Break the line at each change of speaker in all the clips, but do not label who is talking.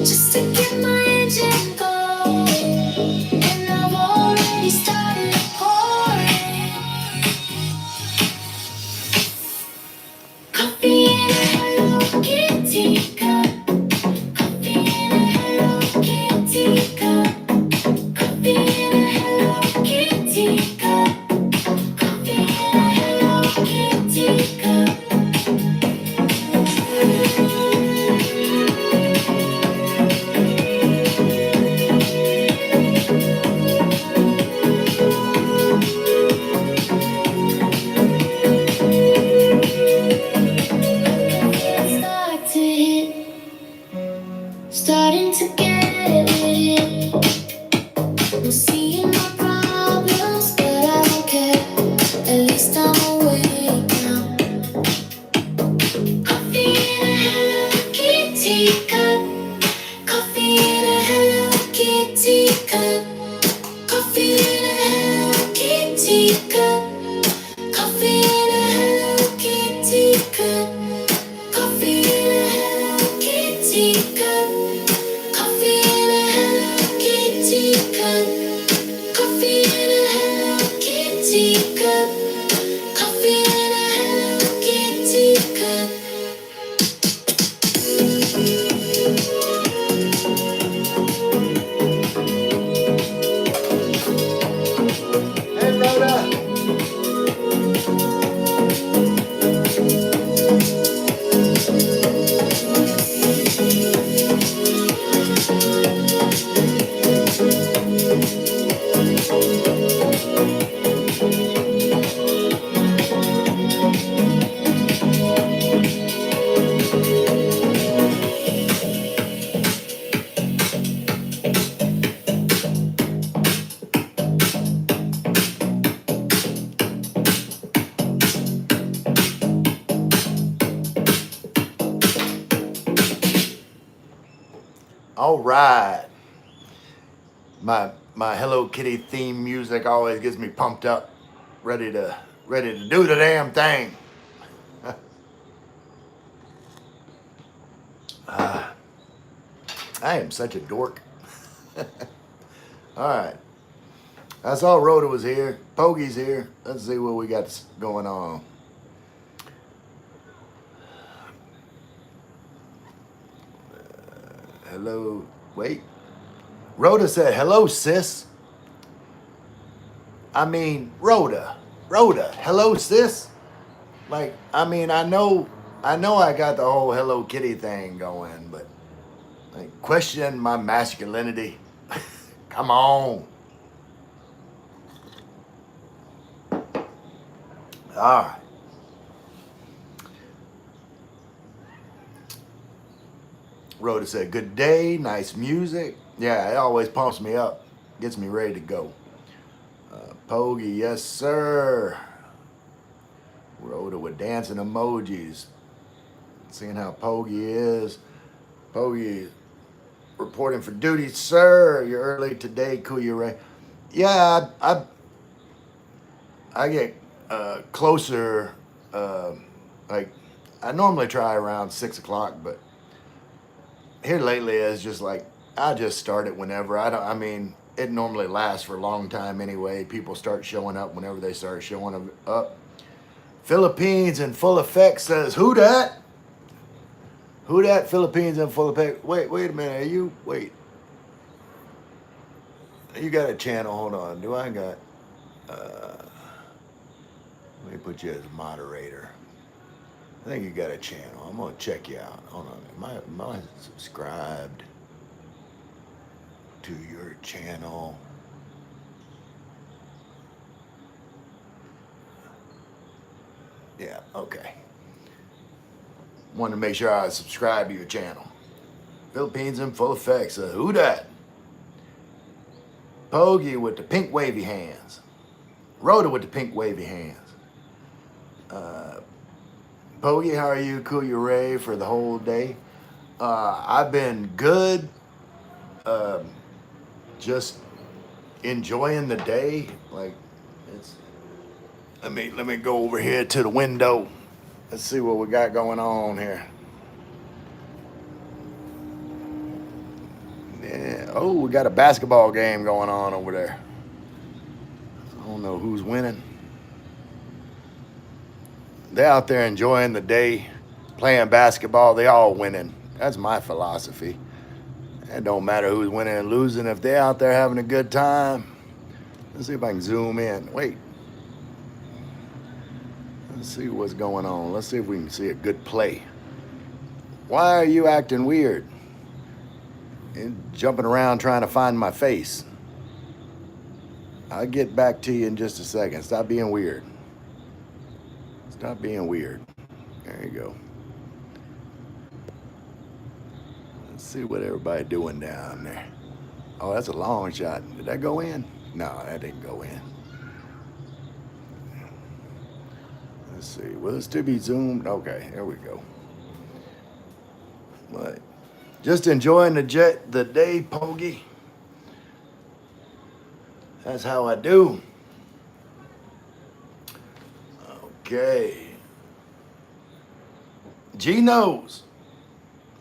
just to get my engine going. And I've already started pouring coffee in a Hello Kitty cup. Coffee in a Hello Kitty cup. Coffee in a Hello Kitty cup. Coffee in a Hello Kitty cup. Start to hit, starting to get it. I'm seeing my problems, but I don't care. At least I'm awake now. Coffee in a Hello Kitty cup. Coffee in a Hello Kitty cup. Coffee in a Hello Kitty cup. Coffee in a Hello Kitty cup. Coffee in a Hello Kitty cup. Coffee in a Hello Kitty cup. Coffee in a Hello Kitty cup. Coffee in a Hello Kitty cup.
Hey, Rhoda. All right. My Hello Kitty theme music always gets me pumped up, ready to do the damn thing. I am such a dork. All right. I saw Rhoda was here. Pogie's here. Let's see what we got going on. Hello. Wait. Rhoda said, hello, sis. I mean, Rhoda. Hello, sis. Like, I mean, I know I got the whole Hello Kitty thing going, but like, question my masculinity. Come on. All right. Rhoda said, good day, nice music. Yeah, it always pumps me up, gets me ready to go. Pogie, yes, sir. Rhoda with dancing emojis. Seeing how Pogie is. Pogie reporting for duty, sir. You're early today, Kuya Ray. Yeah, I get closer. Like, I normally try around 6 o'clock, but here lately it's just like I just start it whenever. I mean, it normally lasts for a long time anyway. People start showing up whenever they start showing up. Philippines in full effect says, who dat? Who dat? Philippines in full effect. Wait a minute. You got a channel. Hold on. Do I got, let me put you as a moderator. I think you got a channel. I'm going to check you out. Hold on. Am I subscribed to your channel? Yeah, okay. Wanted to make sure I subscribe to your channel. Philippines in full effect. So who dat? Pogie with the pink wavy hands. Rhoda with the pink wavy hands. Pogie, how are you? Kuya Ray for the whole day. I've been good. Just enjoying the day. Like, it's. Let me go over here to the window. Let's see what we got going on here. Oh, we got a basketball game going on over there. I don't know who's winning. They're out there enjoying the day, playing basketball. They all winning. That's my philosophy. It don't matter who's winning and losing. If they're out there having a good time, let's see if I can zoom in. Wait. Let's see what's going on. Let's see if we can see a good play. Why are you acting weird? And jumping around trying to find my face. I'll get back to you in just a second. Stop being weird. Stop being weird. There you go. Let's see what everybody doing down there. Oh, that's a long shot. Did that go in? No, that didn't go in. Let's see. Will it still be zoomed? Okay, there we go. But just enjoying the day, Pogie. That's how I do. Okay. G knows.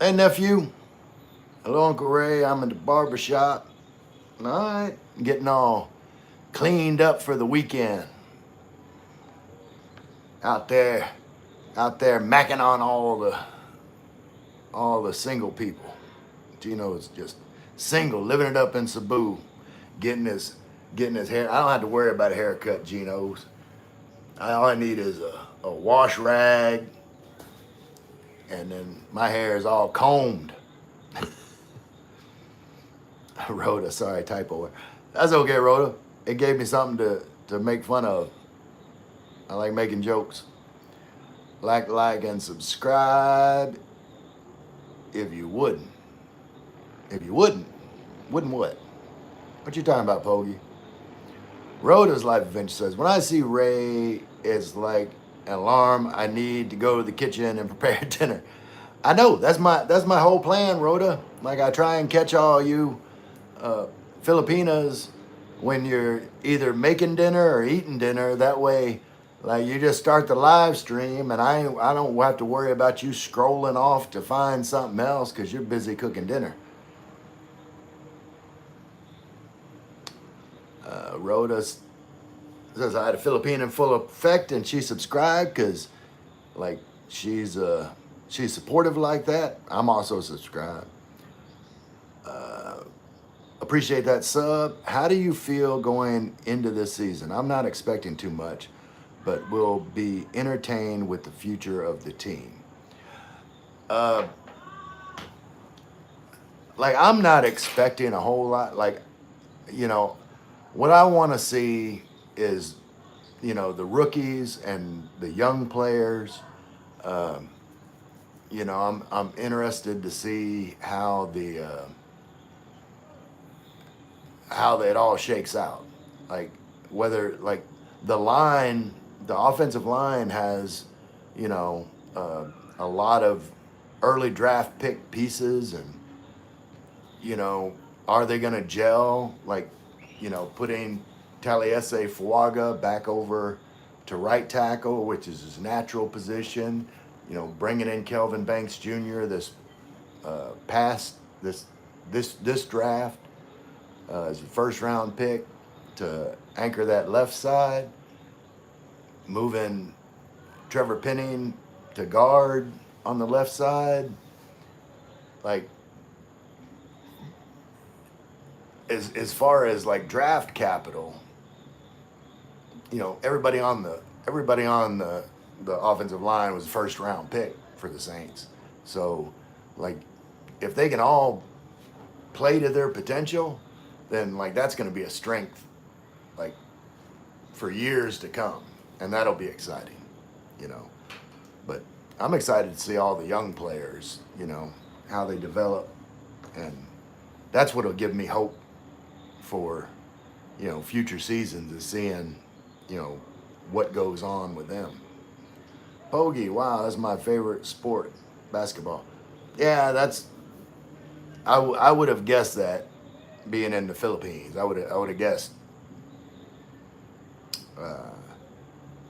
Hey, nephew. Hello, Uncle Ray. I'm in the barber shop. All right. Getting all cleaned up for the weekend. Out there macking on all the single people. Gino's just single, living it up in Cebu, getting his hair. I don't have to worry about a haircut, Gino's. All I need is a wash rag, and then my hair is all combed. Rhoda, sorry, typo. That's okay, Rhoda. It gave me something to make fun of. I like making jokes. Like, and subscribe if you wouldn't. If you wouldn't what? What you talking about, Pogie? Rhoda's Life Adventure says, when I see Ray, it's like an alarm. I need to go to the kitchen and prepare dinner. I know, that's my whole plan, Rhoda. Like, I try and catch all you Filipinas when you're either making dinner or eating dinner. That way, like, you just start the live stream and I don't have to worry about you scrolling off to find something else because you're busy cooking dinner. Rhoda says I had a Filipino in full effect and she subscribed because, like, she's supportive like that. I'm also subscribed. Appreciate that sub. How do you feel going into this season? I'm not expecting too much, but will be entertained with the future of the team. Like, I'm not expecting a whole lot. Like, you know, what I want to see is, you know, the rookies and the young players. You know, I'm interested to see how it all shakes out. Like, whether, like, the offensive line has, you know, a lot of early draft pick pieces, and, you know, are they going to gel? Like, you know, putting Taliesin Fuaga back over to right tackle, which is his natural position. You know, bringing in Kelvin Banks Jr. this draft as a first round pick to anchor that left side. Moving Trevor Penning to guard on the left side. Like, as far as, like, draft capital, you know, everybody on the offensive line was a first round pick for the Saints. So, like, if they can all play to their potential, then, like, that's going to be a strength, like, for years to come, and that'll be exciting, you know. But I'm excited to see all the young players, you know, how they develop, and that's what'll give me hope for, you know, future seasons, is seeing, you know, what goes on with them. Pogie, wow, that's my favorite sport, basketball. Yeah, I would have guessed that, being in the Philippines. I would have guessed.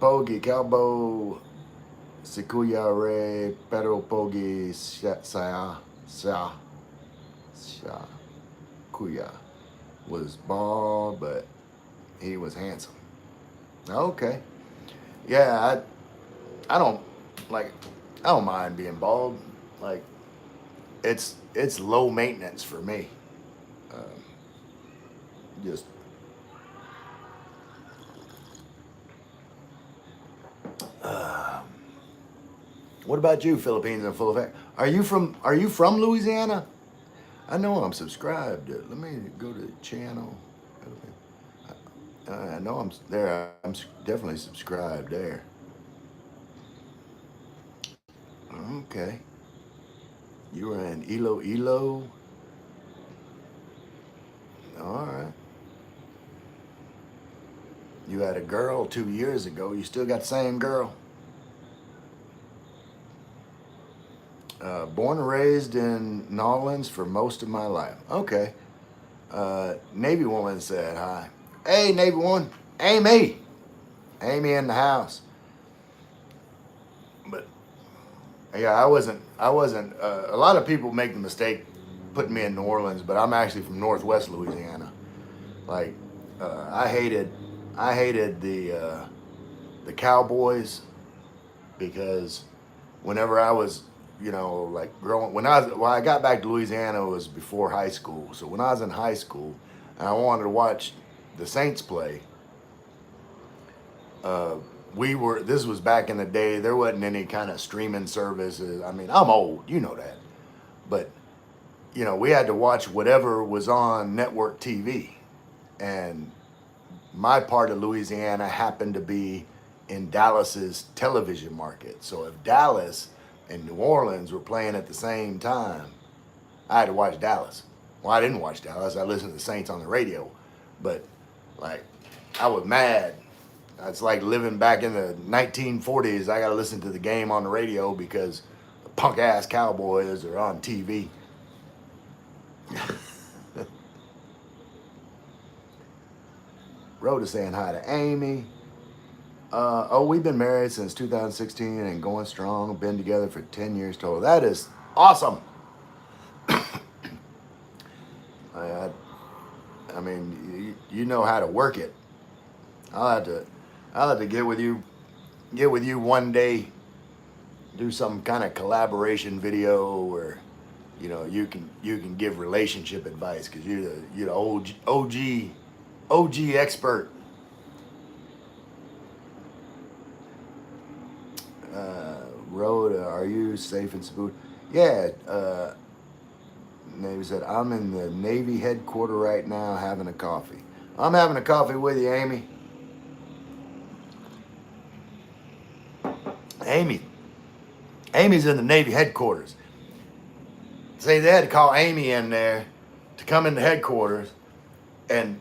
Pogie, Calbo, Sikuya Ray, Pero Pogie, Saya, Kuya was bald, but he was handsome. Okay. Yeah, I don't like I don't mind being bald. Like it's low maintenance for me. Um, just uh, what about you, Philippines in full effect? Are you from Louisiana? I know I'm subscribed. Let me go to the channel. I know I'm there. Definitely subscribed there. Okay. You were in Ilo. All right. You had a girl 2 years ago. You still got the same girl. Born and raised in New Orleans for most of my life. Okay. Navy woman said hi. Hey, Navy woman. Amy. Amy in the house. But yeah, I wasn't. A lot of people make the mistake putting me in New Orleans, but I'm actually from Northwest Louisiana. Like, I hated the Cowboys because whenever I was, like growing, when I got back to Louisiana, it was before high school. So when I was in high school and I wanted to watch the Saints play, uh, this was back in the day. There wasn't any kind of streaming services. I mean, I'm old, you know that, but we had to watch whatever was on network TV, and my part of Louisiana happened to be in Dallas's television market. So if Dallas and New Orleans were playing at the same time, I had to watch Dallas. Well, I didn't watch Dallas. I listened to the Saints on the radio. But, like, I was mad. It's like living back in the 1940s. I got to listen to the game on the radio because the punk-ass Cowboys are on TV. Rhoda saying hi to Amy. We've been married since 2016 and going strong. Been together for 10 years total. That is awesome. I mean, you know how to work it. I'll have to get with you one day. Do some kind of collaboration video where, you can give relationship advice because you're the OG expert. Rhoda, are you safe in Cebu? Yeah. Navy said, I'm in the Navy headquarters right now having a coffee. I'm having a coffee with you, Amy. Amy's in the Navy headquarters. See, they had to call Amy in there to come into headquarters and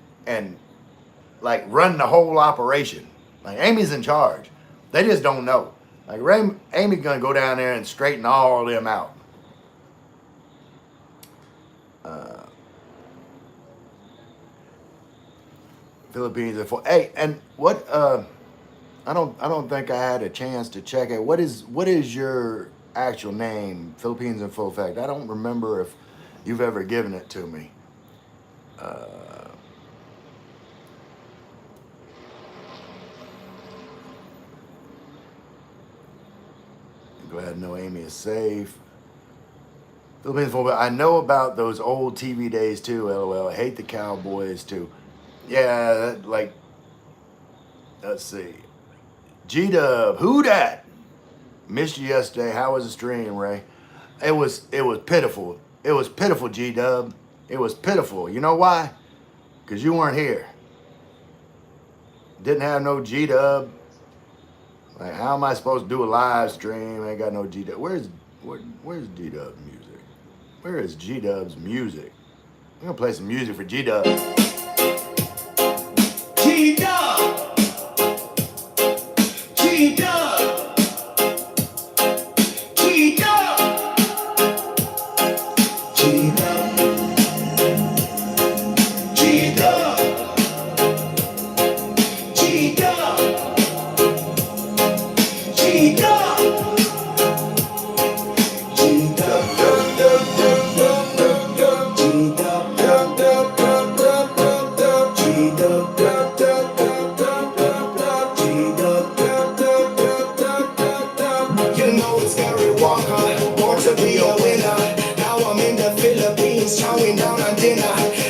like run the whole operation. Like Amy's in charge. They just don't know. Like Amy's gonna go down there and straighten all of them out. Philippines are for. Hey, and what? I don't think I had a chance to check it. What is your actual name? Philippines in full effect. I don't remember if you've ever given it to me. Glad to know Amy is safe. Philippines full effect. I know about those old TV days too. LOL. I hate the Cowboys too. Yeah, let's see. G-Dub, who dat? Missed you yesterday. How was the stream, Ray? It was pitiful. It was pitiful, G-Dub. It was pitiful. You know why? Because you weren't here. Didn't have no G-Dub. Like, how am I supposed to do a live stream? I ain't got no G-Dub. Where's G-Dub's music? Where is G-Dub's music? I'm gonna play some music for G-Dub. G-Dub! G-Dub! G-Dub! G-Dub! G-Dub! G-Dub! G-Dub! G-Dub!
Philippines, chowing down on dinner.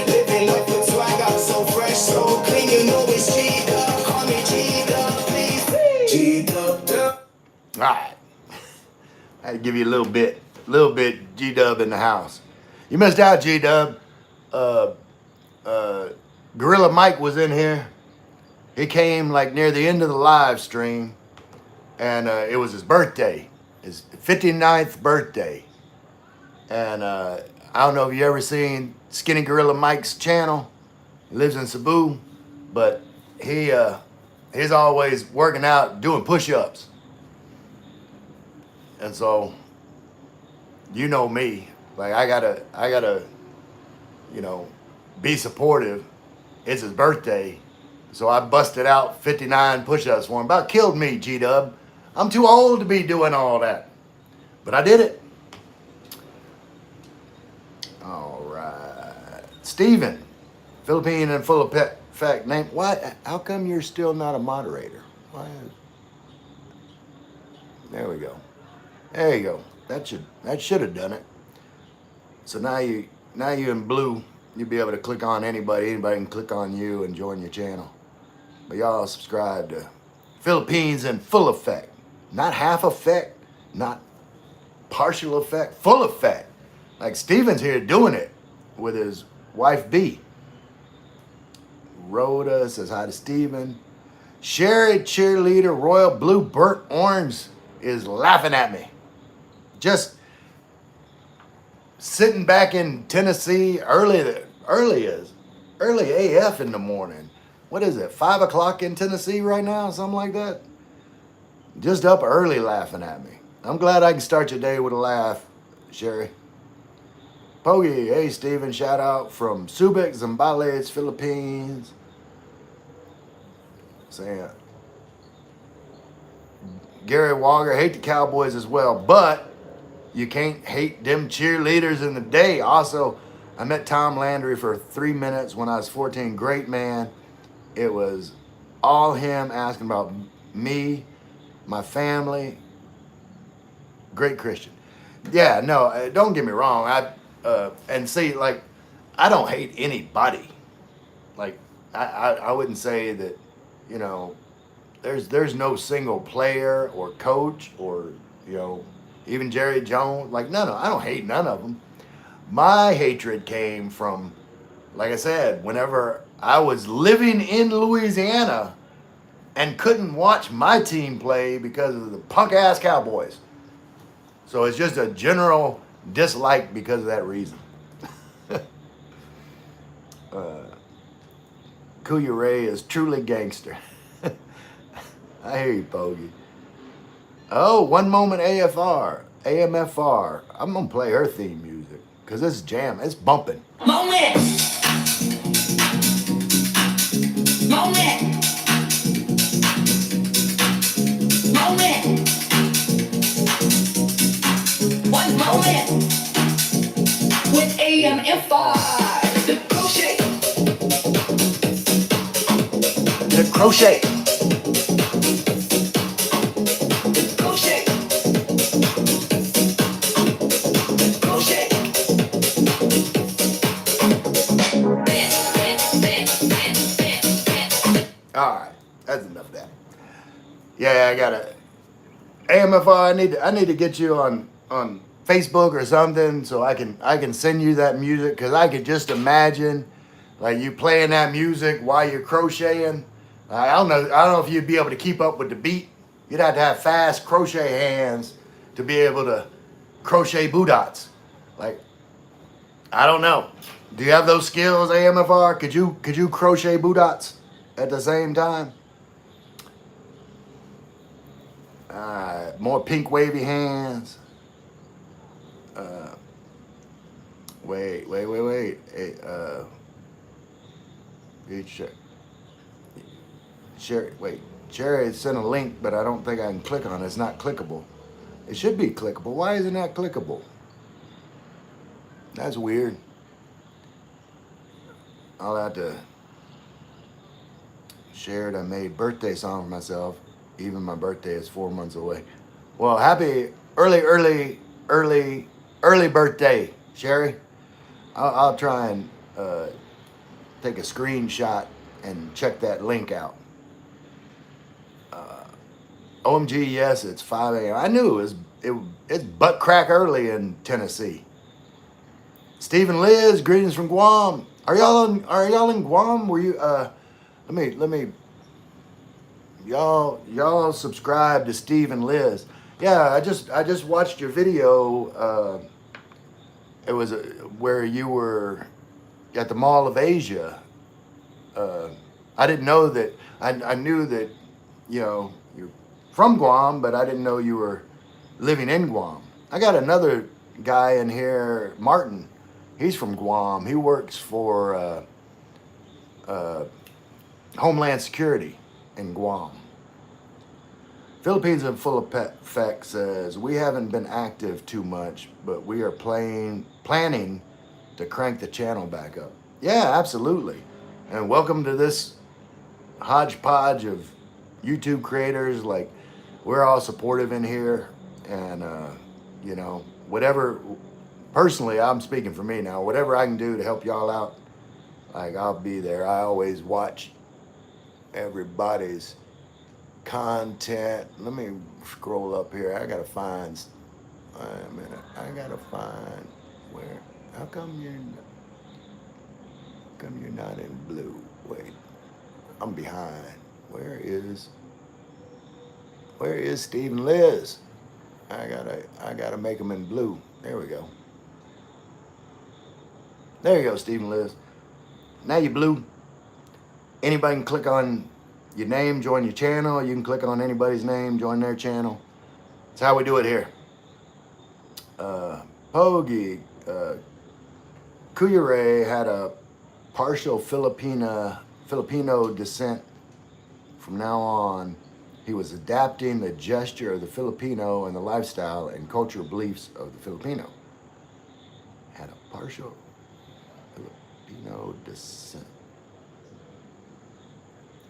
Living life with swagger, so fresh, so clean. You know it's G-Dub. Call me G-Dub, please. G-Dub.
All right. I had to give you a little bit G-Dub in the house. You missed out, G-Dub. Gorilla Mike was in here. He came like near the end of the live stream, and it was his birthday, his 59th birthday. And I don't know if you ever seen Skinny Gorilla Mike's channel. He lives in Cebu, but he's always working out, doing push-ups. And so, you know me, like I gotta, you know, be supportive. It's his birthday, so I busted out 59 push-ups for him. About killed me, G-Dub. I'm too old to be doing all that, but I did it. All right, Steven, Philippine and full effect name. Why? How come you're still not a moderator? Why? There we go. There you go. That should have done it. So now you in blue. You'll be able to click on anybody. Anybody can click on you and join your channel. But y'all subscribe to Philippines in full effect. Not half effect, not partial effect, full effect. Like Steven's here doing it with his wife B. Rhoda says hi to Steven. Sherry cheerleader royal blue burnt orange is laughing at me. Just sitting back in Tennessee early AF in the morning. What is it, 5 o'clock in Tennessee right now? Something like that. Just up early laughing at me. I'm glad I can start your day with a laugh, Sherry. Pogi, hey Steven, shout out from Subic, Zambales, Philippines. Saying, Gary Walker, hate the Cowboys as well, but you can't hate them cheerleaders in the day. Also, I met Tom Landry for 3 minutes when I was 14. Great man. It was all him asking about me, my family. Great Christian. Yeah, no, don't get me wrong. And see, like, I don't hate anybody. Like, I wouldn't say that, you know, there's no single player or coach or, you know, even Jerry Jones. Like, no, I don't hate none of them. My hatred came from, like I said, whenever I was living in Louisiana and couldn't watch my team play because of the punk-ass Cowboys. So it's just a general dislike because of that reason. Kuya Ray is truly gangster. I hear you, Pogi. Oh, One Moment AMFR. I'm going to play her theme music because this jam, it's bumping.
Moment. Moment. Moment. One moment with AMFR. The crochet.
The crochet.
Crochet. Crochet.
All right, that's enough of that. Yeah, I gotta AMFR. I need to get you on Facebook or something so I can send you that music because I could just imagine like you playing that music while you're crocheting. I don't know if you'd be able to keep up with the beat. You'd have to have fast crochet hands to be able to crochet boodots. Like, I don't know. Do you have those skills, AMFR? Could you crochet boodots at the same time? More pink wavy hands. Wait. Hey, Sherry sent a link, but I don't think I can click on it. It's not clickable. It should be clickable. Why is it not clickable? That's weird. I'll have to share it. I made birthday song for myself. Even my birthday is 4 months away. Well, happy early birthday, Sherry. I'll try and take a screenshot and check that link out. OMG, yes, it's 5 a.m. I knew it's butt crack early in Tennessee. Stephen Liz, greetings from Guam. Are y'all in Guam? Were you let me y'all subscribe to Stephen Liz. Yeah, I just watched your video. It was where you were at the Mall of Asia. I didn't know that. I knew that, you're from Guam, but I didn't know you were living in Guam. I got another guy in here, Martin. He's from Guam. He works for Homeland Security in Guam. Philippines in full effect says, we haven't been active too much, but we are planning to crank the channel back up. Yeah, absolutely. And welcome to this hodgepodge of YouTube creators. Like, we're all supportive in here, and whatever, personally, I'm speaking for me now, whatever I can do to help y'all out, like, I'll be there. I always watch everybody's content. Let me scroll up here. I gotta find, wait a minute, I gotta find where, how come you're not in blue? Wait, I'm behind. Where is Stephen Liz? I gotta make him in blue. There we go. There you go, Stephen Liz. Now you're blue. Anybody can click on your name, join your channel. You can click on anybody's name, join their channel. That's how we do it here. Pogi, Kuyure had a partial Filipino descent. From now on, he was adapting the gesture of the Filipino and the lifestyle and cultural beliefs of the Filipino. Had a partial Filipino descent.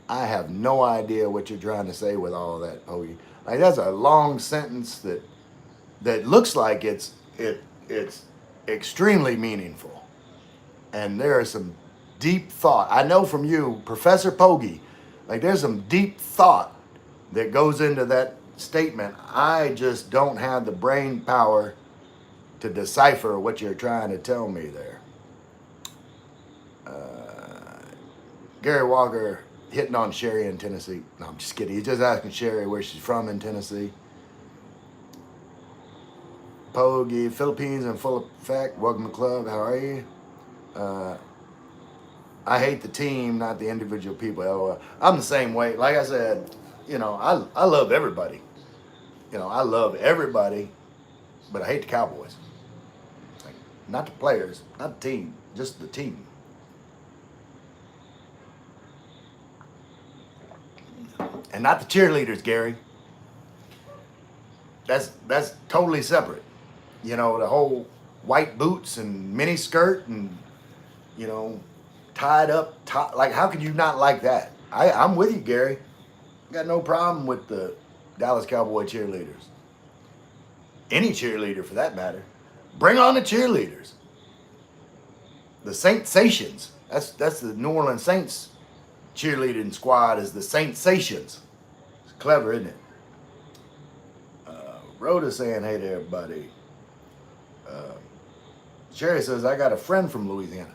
I have no idea what you're trying to say with all that, Pogi. Like, that's a long sentence that looks like it's extremely meaningful. And there is some deep thought. I know from you, Professor Pogi, like, there's some deep thought that goes into that statement. I just don't have the brain power to decipher what you're trying to tell me there. Gary Walker hitting on Sherry in Tennessee. No, I'm just kidding. He's just asking Sherry where she's from in Tennessee. Pogi, Philippines in full effect. Welcome to the club. How are you? I hate the team, not the individual people. LOL. I'm the same way. Like I said, I love everybody. I love everybody, but I hate the Cowboys. Like, not the players, not the team, just the team. And not the cheerleaders, Gary. That's totally separate. The whole white boots and mini skirt and, tied up, like, how could you not like that? I'm with you, Gary. Got no problem with the Dallas Cowboy cheerleaders. Any cheerleader for that matter. Bring on the cheerleaders. The Saints-sations. That's the New Orleans Saints cheerleading squad, is the Saints-sations. It's clever, isn't it? Rhoda saying, hey there, buddy. Sherry says, I got a friend from Louisiana.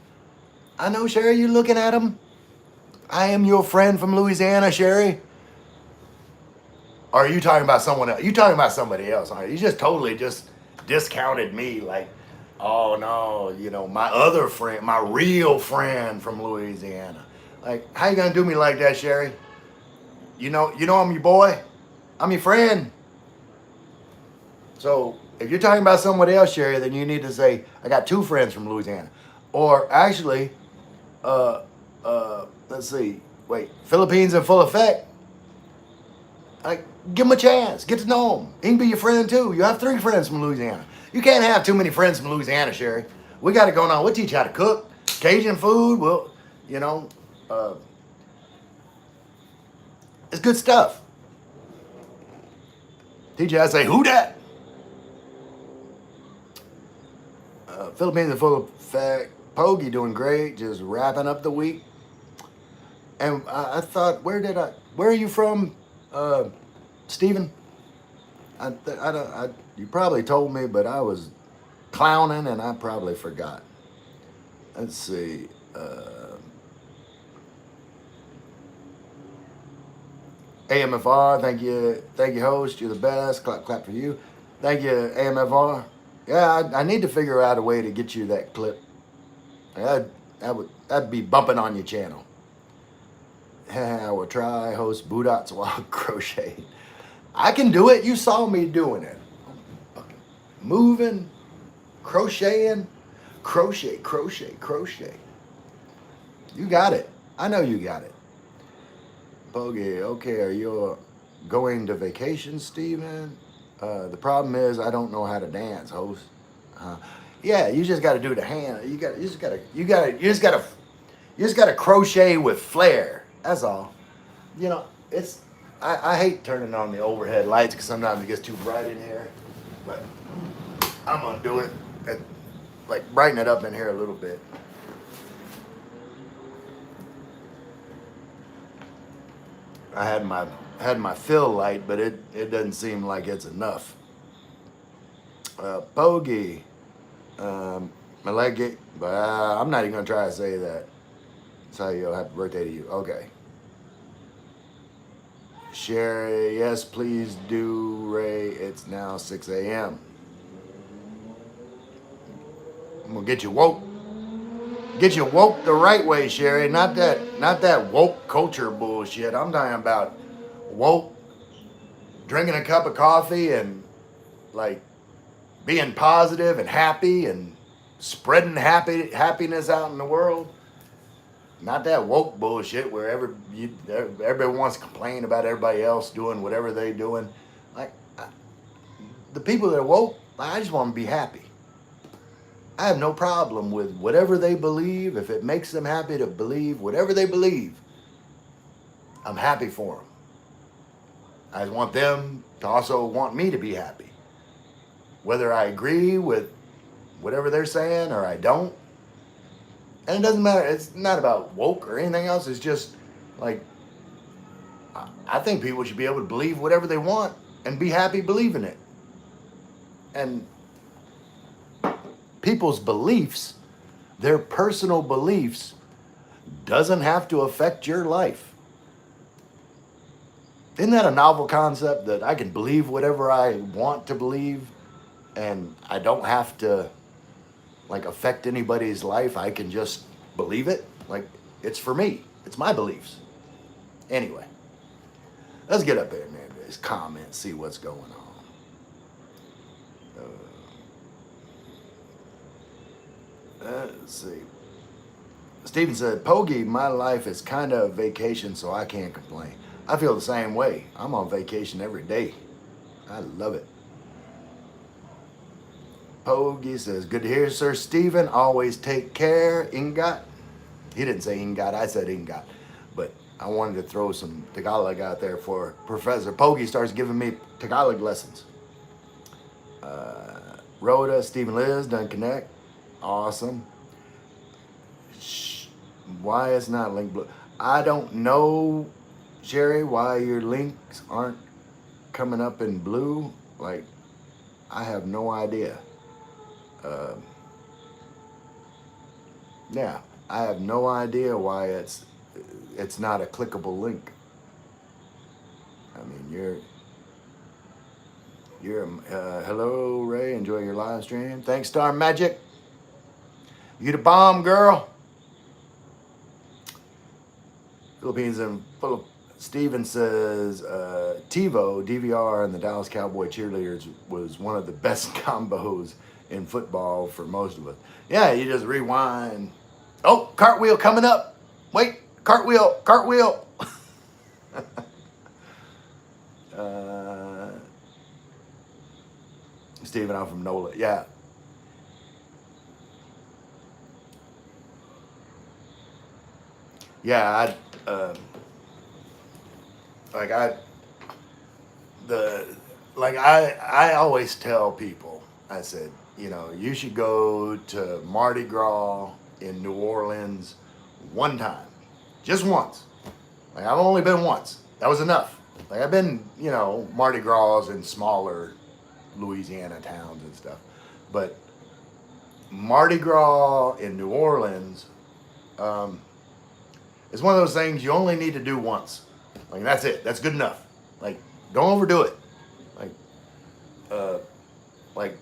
I know, Sherry, you looking at him? I am your friend from Louisiana, Sherry. Or are you talking about someone else? You talking about somebody else, aren't you? You just totally just discounted me, like, oh no, my other friend, my real friend from Louisiana. Like, how you gonna do me like that, Sherry? You know I'm your boy. I'm your friend. So if you're talking about somebody else, Sherry, then you need to say, I got two friends from Louisiana. Or actually, let's see, wait, Philippines in full effect. Like, give him a chance. Get to know him. He can be your friend too. You have 3 friends from Louisiana. You can't have too many friends from Louisiana, Sherry. We got it going on. We'll teach you how to cook, Cajun food. We'll, it's good stuff. Teach you how to say, who dat? Philippines in full effect. Pogie doing great, just wrapping up the week. And I thought, where are you from, Stephen? You probably told me, but I was clowning and I probably forgot. Let's see. AMFR, thank you, host. You're the best. Clap, clap for you. Thank you, AMFR. Yeah, I need to figure out a way to get you that clip. That'd be bumping on your channel. I will try, host Budots while crocheting. I can do it. You saw me doing it. Moving, crocheting, crochet, crochet, crochet. You got it. I know you got it. Bogey, okay, are you going to vacation, Steven? The problem is I don't know how to dance, host. Yeah, you just got to do the hand. You just got to crochet with flair. That's all. You know, I hate turning on the overhead lights because sometimes it gets too bright in here. But I'm gonna do it. Like brighten it up in here a little bit. I had my fill light, but it doesn't seem like it's enough. Bogey, my leg, but I'm not even gonna try to say that. Say yo, happy birthday to you. Okay. Sherry, yes, please do, Ray. It's now 6 a.m. I'm gonna get you woke. Get you woke the right way, Sherry. Not that woke culture bullshit. I'm talking about woke, drinking a cup of coffee and like being positive and happy and spreading happiness out in the world. Not that woke bullshit where everybody wants to complain about everybody else doing whatever they're doing. Like the people that are woke, I just want to be happy. I have no problem with whatever they believe. If it makes them happy to believe whatever they believe, I'm happy for them. I just want them to also want me to be happy. Whether I agree with whatever they're saying or I don't. And it doesn't matter. It's not about woke or anything else. It's just like, I think people should be able to believe whatever they want and be happy believing it. And people's beliefs, their personal beliefs, doesn't have to affect your life. Isn't that a novel concept that I can believe whatever I want to believe and I don't have to like affect anybody's life? I can just believe it. Like it's for me. It's my beliefs. Anyway, let's get up there and just comment, see what's going on. Let's see. Steven said, Pogie, my life is kind of a vacation, so I can't complain. I feel the same way. I'm on vacation every day. I love it. Pogie says, good to hear, Sir Steven. Always take care. Ingat. He didn't say Ingat. I said Ingat. But I wanted to throw some Tagalog out there for Professor Pogie starts giving me Tagalog lessons. Rhoda, Stephen Liz, done connect. Awesome. Why it's not link blue? I don't know, Sherry, why your links aren't coming up in blue. Like, I have no idea. Yeah, I have no idea why it's not a clickable link. I mean, hello, Ray. Enjoy your live stream. Thanks, Star Magic. You the bomb, girl. Philippines and Steven says TiVo, DVR, and the Dallas Cowboy cheerleaders was one of the best combos in football for most of us. Yeah, you just rewind. Oh, cartwheel coming up. Wait, cartwheel, cartwheel. Steven, I'm from NOLA. Yeah. Yeah, I always tell people, I said, you know, you should go to Mardi Gras in New Orleans one time, just once. Like I've only been once. That was enough. Like I've been, Mardi Gras in smaller Louisiana towns and stuff, but Mardi Gras in New Orleans, it's one of those things you only need to do once. Like that's it. That's good enough. Like don't overdo it. Like, like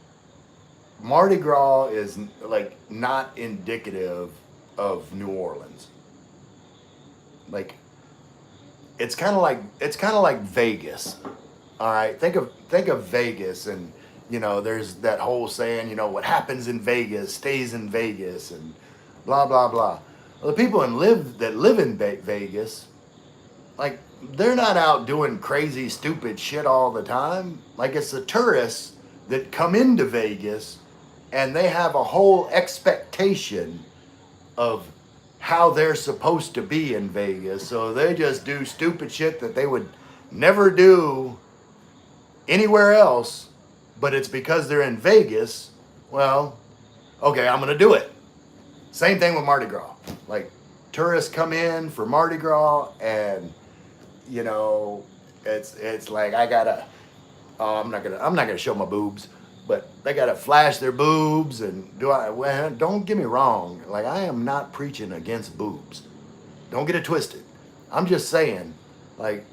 Mardi Gras is like not indicative of New Orleans. Like it's kind of like Vegas. All right, think of Vegas, and there's that whole saying, what happens in Vegas stays in Vegas, and blah blah blah. Well, the people that live in Vegas, like they're not out doing crazy stupid shit all the time. Like it's the tourists that come into Vegas, and they have a whole expectation of how they're supposed to be in Vegas, so they just do stupid shit that they would never do anywhere else, but it's because they're in Vegas. Well, okay, I'm gonna do it. Same thing with Mardi Gras. Like tourists come in for Mardi Gras, and it's like I'm not gonna show my boobs, but they gotta flash their boobs, and well, don't get me wrong, like I am not preaching against boobs. Don't get it twisted. I'm just saying, like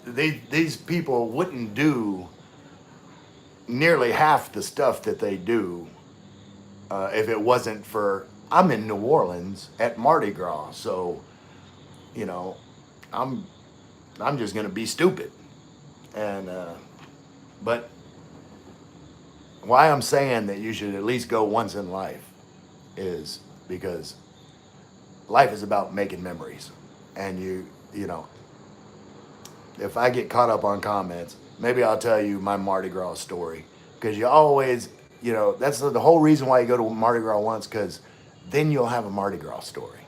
these people wouldn't do nearly half the stuff that they do if it wasn't for I'm in New Orleans at Mardi Gras, so I'm just gonna be stupid, and but why I'm saying that you should at least go once in life is because life is about making memories, and if I get caught up on comments, maybe I'll tell you my Mardi Gras story, because you always, that's the whole reason why you go to Mardi Gras once, because then you'll have a Mardi Gras story.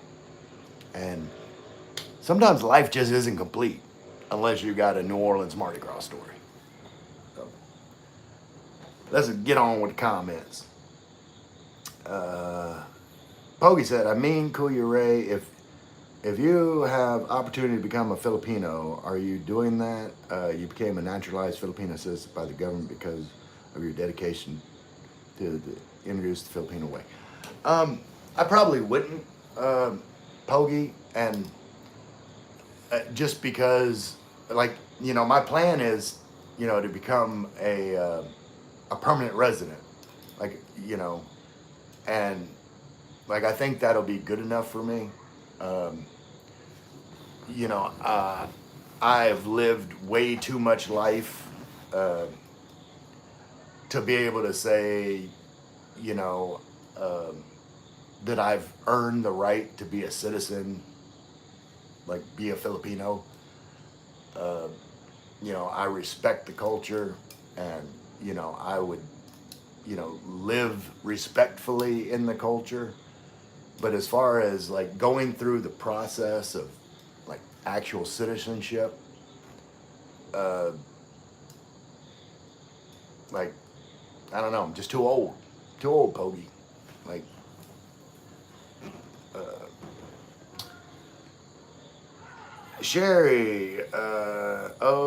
And sometimes life just isn't complete unless you got a New Orleans Mardi Gras story. So let's get on with the comments. Pogi said, Kuya Ray, if you have opportunity to become a Filipino, are you doing that? You became a naturalized Filipino citizen by the government because of your dedication to introduce the Filipino way. I probably wouldn't, Pogi, and just because, my plan is, to become a permanent resident, and I think that'll be good enough for me. I've lived way too much life to be able to say, that I've earned the right to be a citizen, be a Filipino. I respect the culture, and, I would, live respectfully in the culture. But as far as going through the process of actual citizenship, I don't know, I'm just too old, Pogi. Sherry,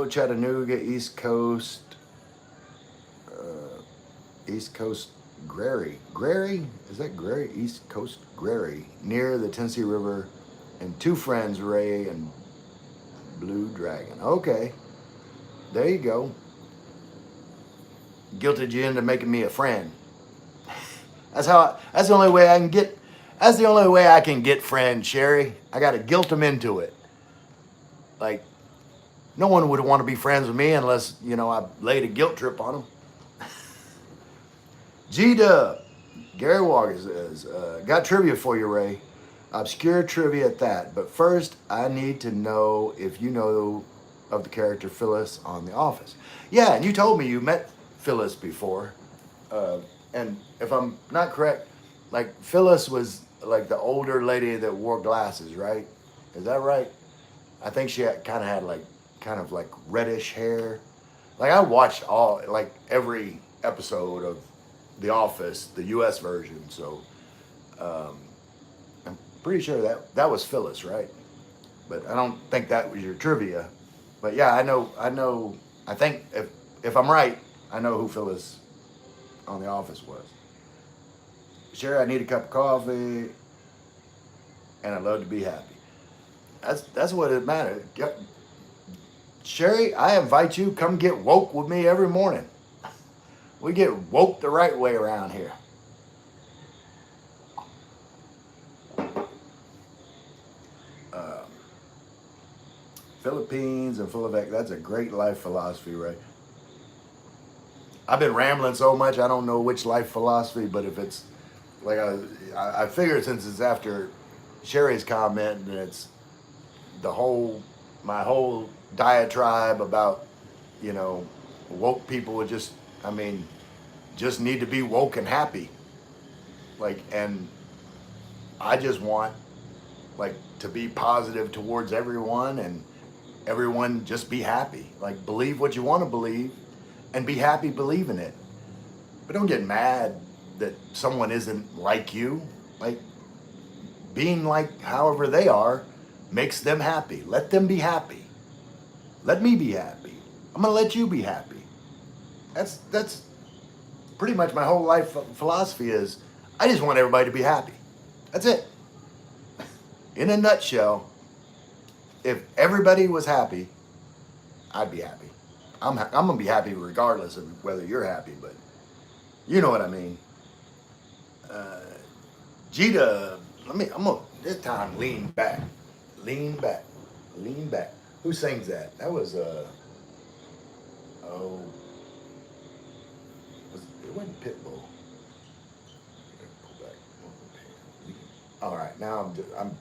Chattanooga, East Coast Grary? Is that Grary? East Coast Grary, near the Tennessee River, and two friends, Ray and Blue Dragon. Okay, there you go. Guilted you into making me a friend. That's the only way I can get friends, Sherry. I gotta guilt them into it. No one would want to be friends with me unless, I laid a guilt trip on them. G-Dub, Gary Walker says, got trivia for you, Ray. Obscure trivia at that. But first, I need to know if you know of the character Phyllis on The Office. Yeah, and you told me you met Phyllis before. And if I'm not correct, Phyllis was the older lady that wore glasses, right? Is that right? I think she kind of had reddish hair. I watched every episode of The Office, the U.S. version. So pretty sure that was Phyllis, right? But I don't think that was your trivia. But yeah, I think if I'm right, I know who Phyllis on The Office was. Sherry, I need a cup of coffee, and I love to be happy. That's what it matters. Sherry, I invite you, come get woke with me every morning. We get woke the right way around here. Uh, Philippines and full of that's a great life philosophy, right? I've been rambling so much, I don't know which life philosophy, but if it's like I figured since it's after Sherry's comment and it's my whole diatribe about, you know, woke people would just, I mean, just need to be woke and happy. Like, and I just want, like, to be positive towards everyone and everyone just be happy. Like, believe what you want to believe and be happy believing it. But don't get mad that someone isn't like you. Like, being like however they are makes them happy. Let them be happy. Let me be happy. I'm gonna let you be happy. That's pretty much my whole life philosophy is I just want everybody to be happy. That's it. In a nutshell, if everybody was happy, I'd be happy. I'm gonna be happy regardless of whether you're happy, but you know what I mean. Uh, Jita, I'm gonna this time lean back, lean back, lean back. Who sings that? That was oh, it wasn't Pitbull. Pull back. All right, now I'm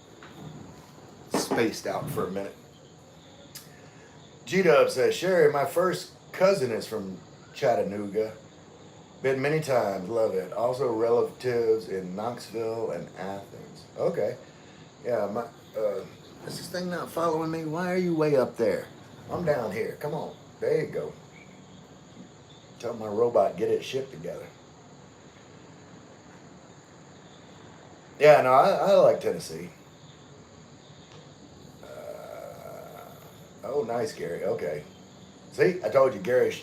spaced out for a minute. G-Dub says, Sherry, my first cousin is from Chattanooga. Been many times, love it. Also relatives in Knoxville and Athens. Okay. Yeah, is this thing not following me? Why are you way up there? I'm down here. Come on. There you go. Tell my robot get its shit together. Yeah, no, I like Tennessee. Oh, nice, Gary. Okay. See, I told you, Gary's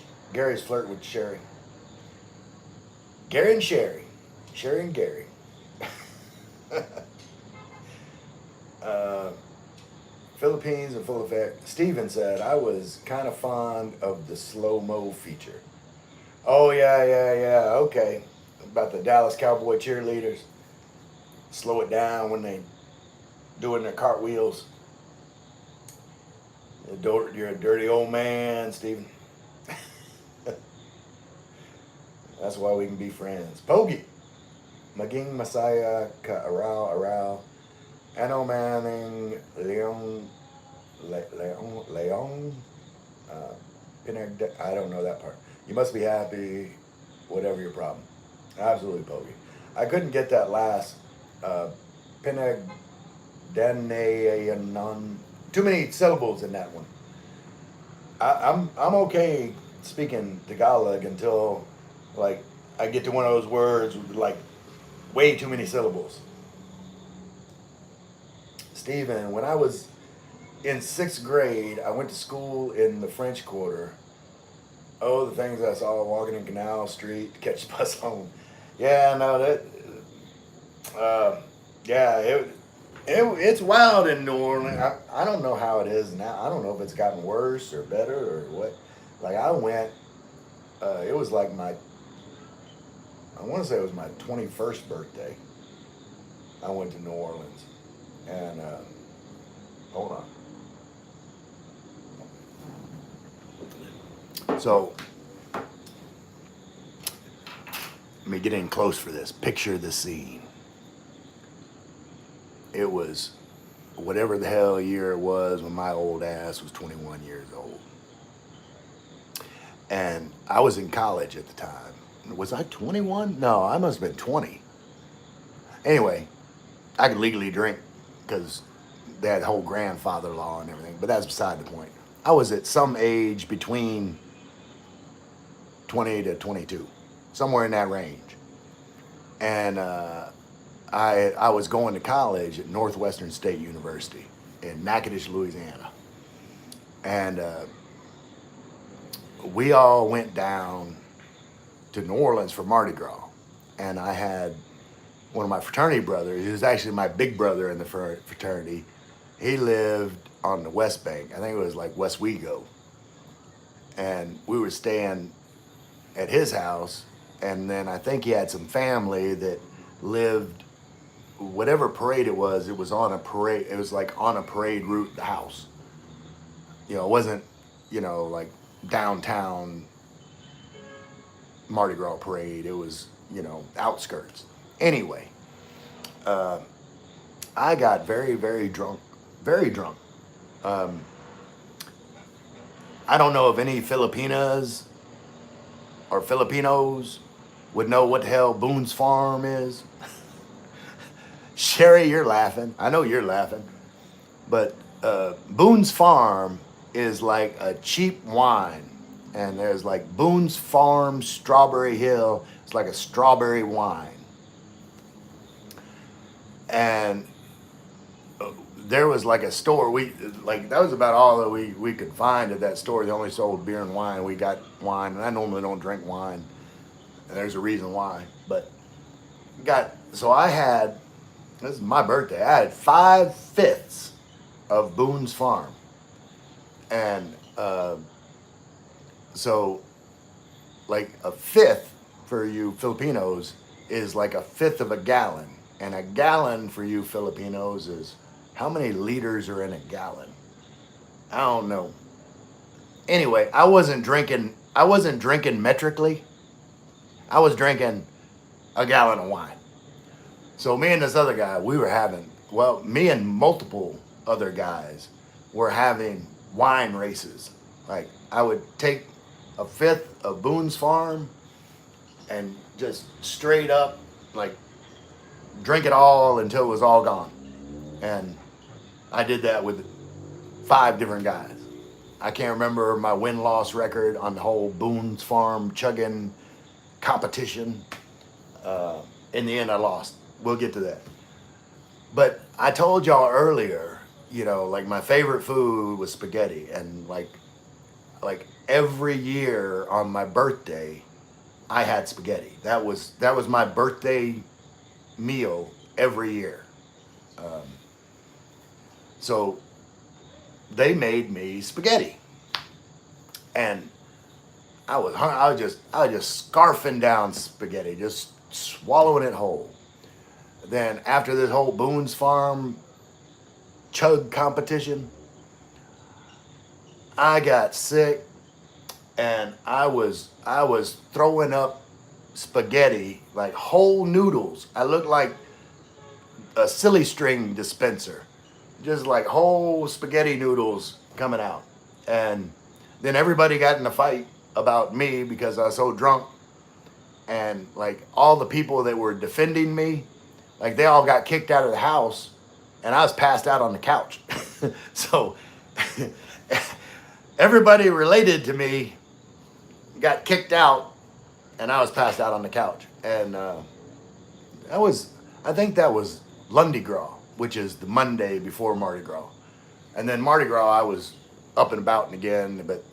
flirting with Sherry. Gary and Sherry. Sherry and Gary. Philippines and full effect. Steven said, I was kind of fond of the slow-mo feature. Oh, yeah. Okay. About the Dallas Cowboy cheerleaders. Slow it down when they doing their cartwheels. You're a dirty old man, Steven. That's why we can be friends. Pogi. Maging Masaya Ka Aral. Ano Manning Leon I don't know that part. You must be happy, whatever your problem. Absolutely, Pogi. I couldn't get that last Pinag Danayanon. Too many syllables in that one. I'm okay speaking Tagalog until like I get to one of those words with like way too many syllables. Stephen, when I was in 6th grade, I went to school in the French Quarter. Oh, the things I saw walking in Canal Street to catch the bus home. Yeah, no, yeah, it's wild in New Orleans. I don't know how it is now. I don't know if it's gotten worse or better or what. Like I went, it was like I want to say it was my 21st birthday. I went to New Orleans. And, hold on. So, let me get in close for this. Picture the scene. It was whatever the hell year it was when my old ass was 21 years old. And I was in college at the time. Was I 21? No, I must have been 20. Anyway, I could legally drink because they had the whole grandfather law and everything, but that's beside the point. I was at some age between 20 to 22, somewhere in that range. And I was going to college at Northwestern State University in Natchitoches, Louisiana, and we all went down to New Orleans for Mardi Gras, and I had one of my fraternity brothers. He was actually my big brother in the fraternity. He lived on the West Bank. I think it was like West Wego, and we were staying at his house. And then I think he had some family that lived, whatever parade it was on a parade. It was like on a parade route, the house. You know, it wasn't, you know, like downtown Mardi Gras parade. It was, you know, outskirts. Anyway, I got very, very drunk. Very drunk. Um, I don't know if any Filipinas or Filipinos would know what the hell Boone's Farm is. Sherry, you're laughing. I know you're laughing. But Boone's Farm is like a cheap wine. And there's like Boone's Farm Strawberry Hill. It's like a strawberry wine. And there was like a store, that was about all that we could find at that store. They only sold beer and wine. We got wine, and I normally don't drink wine, and there's a reason why. But so I had, this is my birthday, I had 5/5 of Boone's Farm. And so like a fifth for you Filipinos is like a fifth of a gallon. And a gallon for you Filipinos is, how many liters are in a gallon? I don't know. Anyway, I wasn't drinking metrically. I was drinking a gallon of wine. So me and this other guy, me and multiple other guys were having wine races. Like, I would take a fifth of Boone's Farm and just straight up, like, drink it all until it was all gone. And I did that with 5 different guys. I can't remember my win-loss record on the whole Boone's Farm chugging competition. In the end, I lost. We'll get to that. But I told y'all earlier, you know, like my favorite food was spaghetti. And like every year on my birthday, I had spaghetti. That was my birthday meal every year. So they made me spaghetti, and I was just scarfing down spaghetti, just swallowing it whole. Then after this whole Boone's Farm chug competition, I got sick, and I was throwing up spaghetti, like whole noodles. I looked like a silly string dispenser, just like whole spaghetti noodles coming out. And then everybody got in a fight about me because I was so drunk, and like all the people that were defending me, like they all got kicked out of the house, and I was passed out on the couch. So everybody related to me got kicked out, and I was passed out on the couch. And I think that was Lundi Gras, which is the Monday before Mardi Gras. And then Mardi Gras, I was up and about and again. But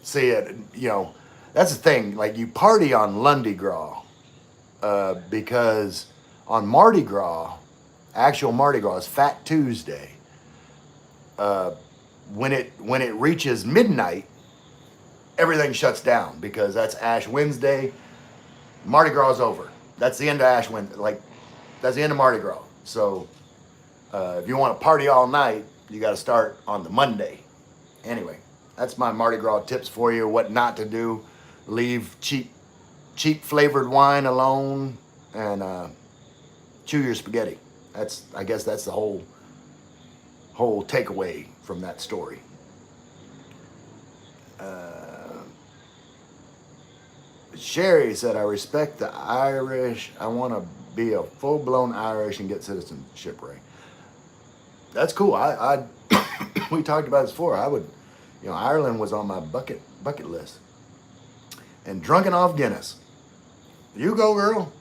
see, you know, that's the thing. Like, you party on Lundi Gras because on Mardi Gras, actual Mardi Gras is Fat Tuesday. When it reaches midnight, everything shuts down because that's Ash Wednesday. Mardi Gras is over. That's the end of Ash Wednesday. Like, that's the end of Mardi Gras. So if you want to party all night, you got to start on the Monday. Anyway, that's my Mardi Gras tips for you. What not to do: leave cheap flavored wine alone, and chew your spaghetti. I guess that's the whole takeaway from that story. Sherry said, I respect the Irish. I want to be a full-blown Irish and get citizenship, Ray. That's cool. I we talked about this before. I would, you know, Ireland was on my bucket list. And drunken off Guinness. You go, girl.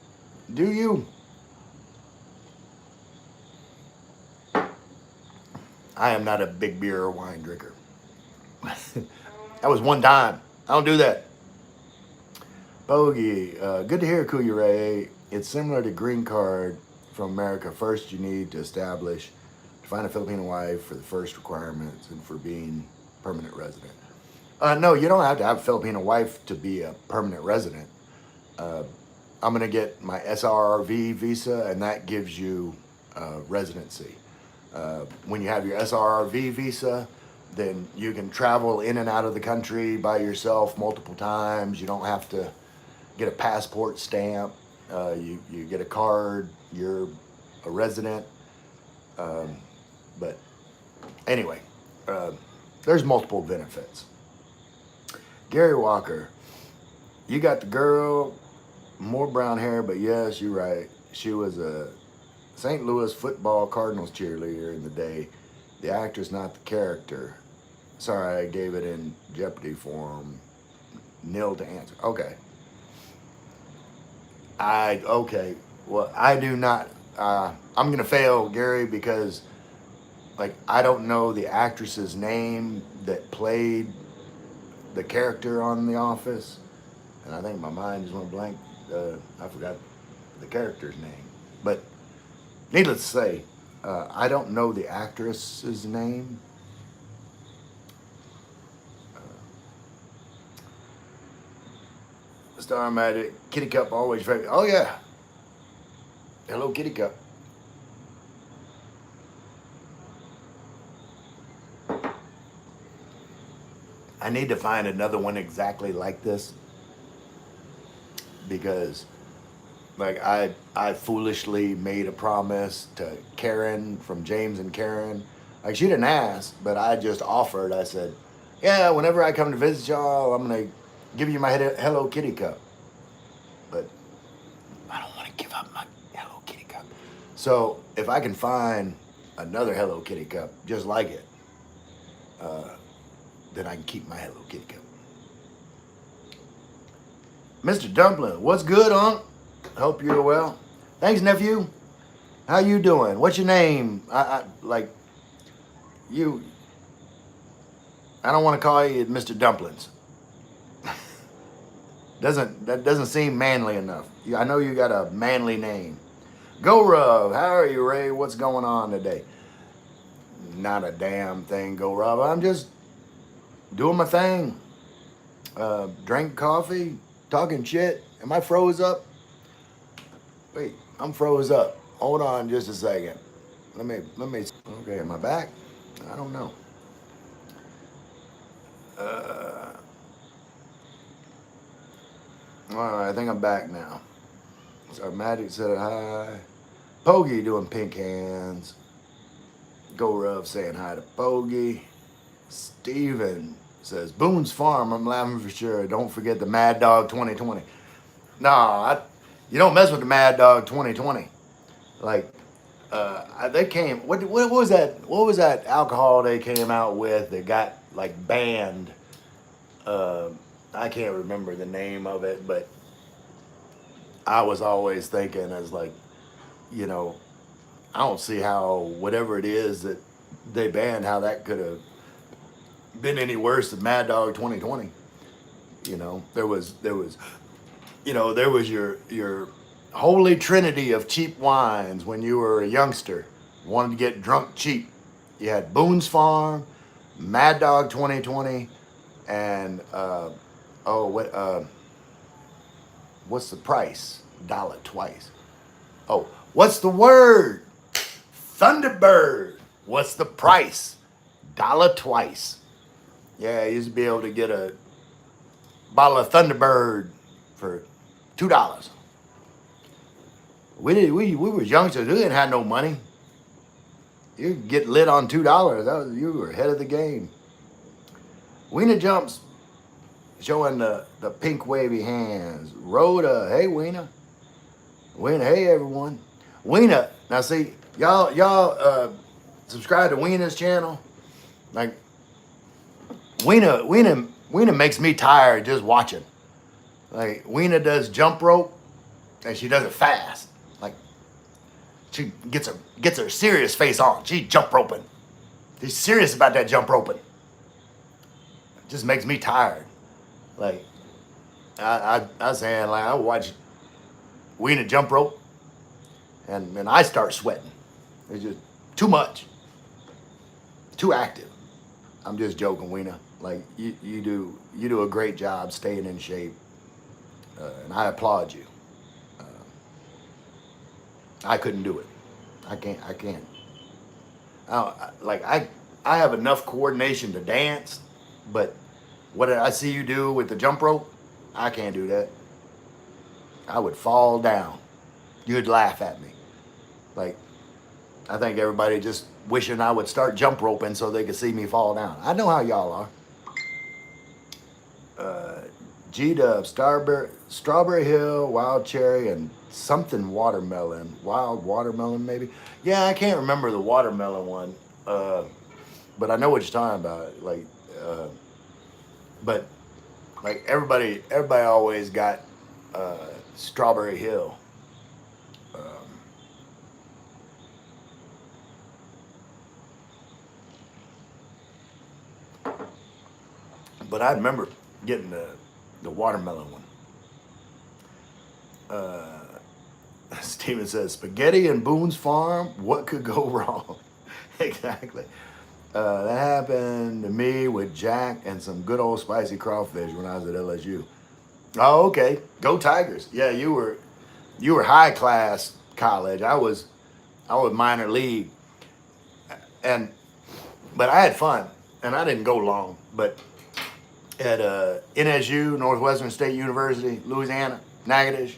Do you. I am not a big beer or wine drinker. That was one time. I don't do that. Bogey, good to hear, Kuya Ray. It's similar to green card from America. First, you need to find a Filipino wife for the first requirements and for being permanent resident. No, you don't have to have a Filipino wife to be a permanent resident. I'm going to get my SRRV visa, and that gives you residency. When you have your SRRV visa, then you can travel in and out of the country by yourself multiple times. You don't have to get a passport stamp. You get a card. You're a resident. But anyway, there's multiple benefits. Gary Walker, you got the girl, more brown hair, but yes, you're right. She was a St. Louis football Cardinals cheerleader in the day. The actress, not the character. Sorry, I gave it in Jeopardy form. Nil to answer. Okay. Okay. Well, I do not. I'm gonna fail, Gary, because I don't know the actress's name that played the character on The Office, and I think my mind just went blank. I forgot the character's name, but needless to say, I don't know the actress's name. Star Magic, Kitty Cup, always favorite. Oh yeah. Hello, Kitty Cup. I need to find another one exactly like this, because I foolishly made a promise to Karen from James and Karen. She didn't ask, but I just offered. I said, yeah, whenever I come to visit y'all, I'm gonna give you my Hello Kitty Cup. But I don't want to give up my Hello Kitty Cup. So if I can find another Hello Kitty Cup just like it, then I can keep my Hello Kitty Cup. Mr. Dumpling, what's good, Unc? Hope you're well. Thanks, nephew. How you doing? What's your name? I don't want to call you Mr. Dumplings. That doesn't seem manly enough. I know you got a manly name. Go Rub, how are you, Ray? What's going on today? Not a damn thing, Go Rub. I'm just doing my thing. Drink coffee, talking shit. Am I froze up? Wait, I'm froze up. Hold on just a second. Let me. Okay, am I back? I don't know. All right, I think I'm back now. So Magic said hi. Pogie doing pink hands. Go Rub saying hi to Pogie. Steven says, Boone's Farm, I'm laughing for sure. Don't forget the Mad Dog 2020. No, you don't mess with the Mad Dog 2020. They came, what was that? What was that alcohol they came out with that got banned? I can't remember the name of it, but I was always thinking as I don't see how whatever it is that they banned, how that could have been any worse than Mad Dog 2020. There was your holy trinity of cheap wines when you were a youngster, wanted to get drunk cheap. You had Boone's Farm, Mad Dog 2020, and what's the price? $1 twice. Oh, what's the word? Thunderbird. What's the price? $1 twice. Yeah, I used to be able to get a bottle of Thunderbird for $2. We was youngsters. We didn't have no money. You could get lit on $2. You were ahead of the game. Weena Jumps showing the pink wavy hands. Rhoda, hey Weena. Weena, hey everyone. Weena, now see, y'all subscribe to Weena's channel. Weena makes me tired just watching. Weena does jump rope, and she does it fast. She gets her serious face on. She jump roping. He's serious about that jump roping. It just makes me tired. Like I was saying, like I watch Weena jump rope, and I start sweating. It's just too much, too active. I'm just joking, Weena. Like you do a great job staying in shape, and I applaud you. Uh, I couldn't do it. I can't. I can't. Like I have enough coordination to dance, but what I see you do with the jump rope, I can't do that. I would fall down. You'd laugh at me. Like I think everybody just wishing I would start jump roping so they could see me fall down. I know how y'all are. G-Dub, Strawberry Hill, Wild Cherry, and something watermelon. Wild watermelon, maybe? Yeah, I can't remember the watermelon one. But I know what you're talking about. But like everybody always got Strawberry Hill. But I remember getting the watermelon one. Steven says, spaghetti and Boone's Farm, what could go wrong? Exactly. That happened to me with Jack and some good old spicy crawfish when I was at LSU. Oh, okay. Go Tigers. Yeah, you were high class college. I was minor league. And but I had fun and I didn't go long. But at NSU, Northwestern State University, Louisiana, Natchitoches,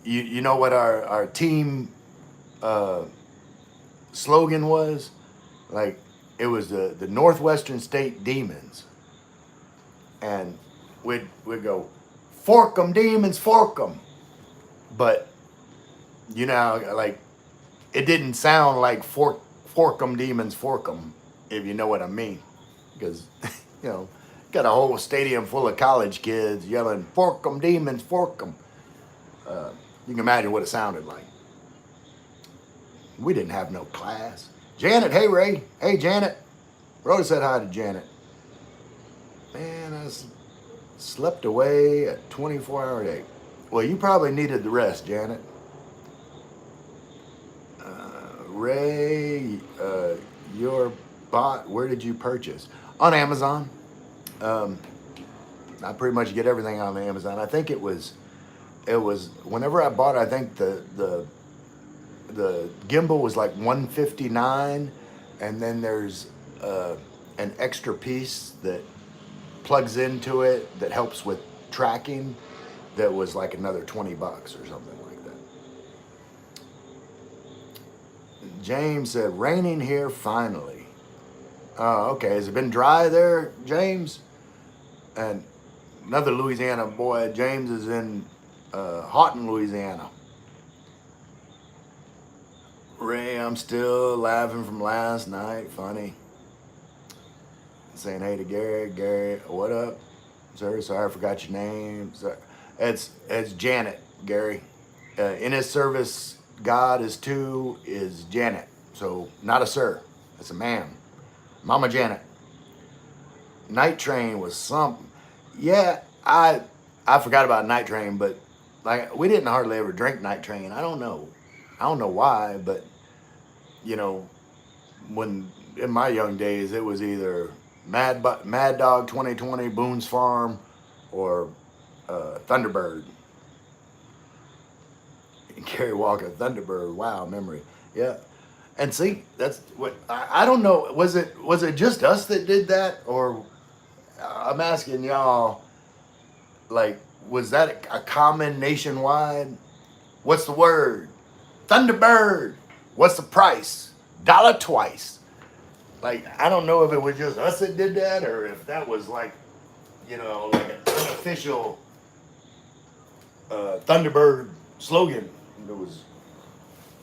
you know what our team slogan was? Like it was the Northwestern State Demons, and we'd go, fork 'em demons, fork 'em. But you know, like it didn't sound like fork 'em demons, fork 'em, if you know what I mean, because you know, got a whole stadium full of college kids yelling, fork 'em demons, fork 'em. You can imagine what it sounded like. We didn't have no class. Janet, hey Ray, hey Janet. Rhoda said hi to Janet. Man, I slept away a 24-hour day. Well, you probably needed the rest, Janet. Ray, your bot, where did you purchase? On Amazon. I pretty much get everything on Amazon. I think it was whenever I bought it, I think the gimbal was like $159, and then there's an extra piece that plugs into it that helps with tracking that was like another $20 or something like that. James said, raining here finally. Oh, okay. Has it been dry there, James? And another Louisiana boy, James, is in Houghton, Louisiana. Ray, I'm still laughing from last night. Funny. Saying hey to Gary. Gary, what up, sir? Sorry I forgot your name. Sorry. It's Janet, Gary. In his service, God is Janet. So not a sir. It's a ma'am. Mama Janet. Night Train was something. Yeah, I forgot about Night Train, but like we didn't hardly ever drink Night Train. I don't know why, but you know, when in my young days it was either Mad Dog 2020, Boone's Farm, or Thunderbird. Gary Walker, Thunderbird. Wow, memory. Yeah, and see, that's what I don't know. Was it just us that did that, or I'm asking y'all? Like, was that a common nationwide? What's the word? Thunderbird. What's the price? $1 twice. Like, I don't know if it was just us that did that or if that was like, you know, like an unofficial Thunderbird slogan. It was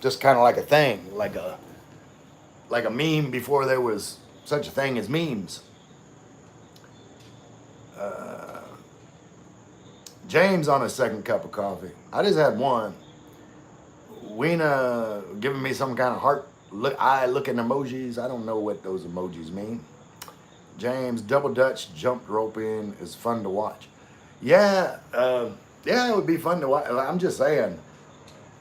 just kind of like a thing, like a meme before there was such a thing as memes. James on his second cup of coffee. I just had one. Weena giving me some kind of heart eye looking emojis. I don't know what those emojis mean. James, double Dutch jump roping is fun to watch. Yeah, yeah, it would be fun to watch. I'm just saying,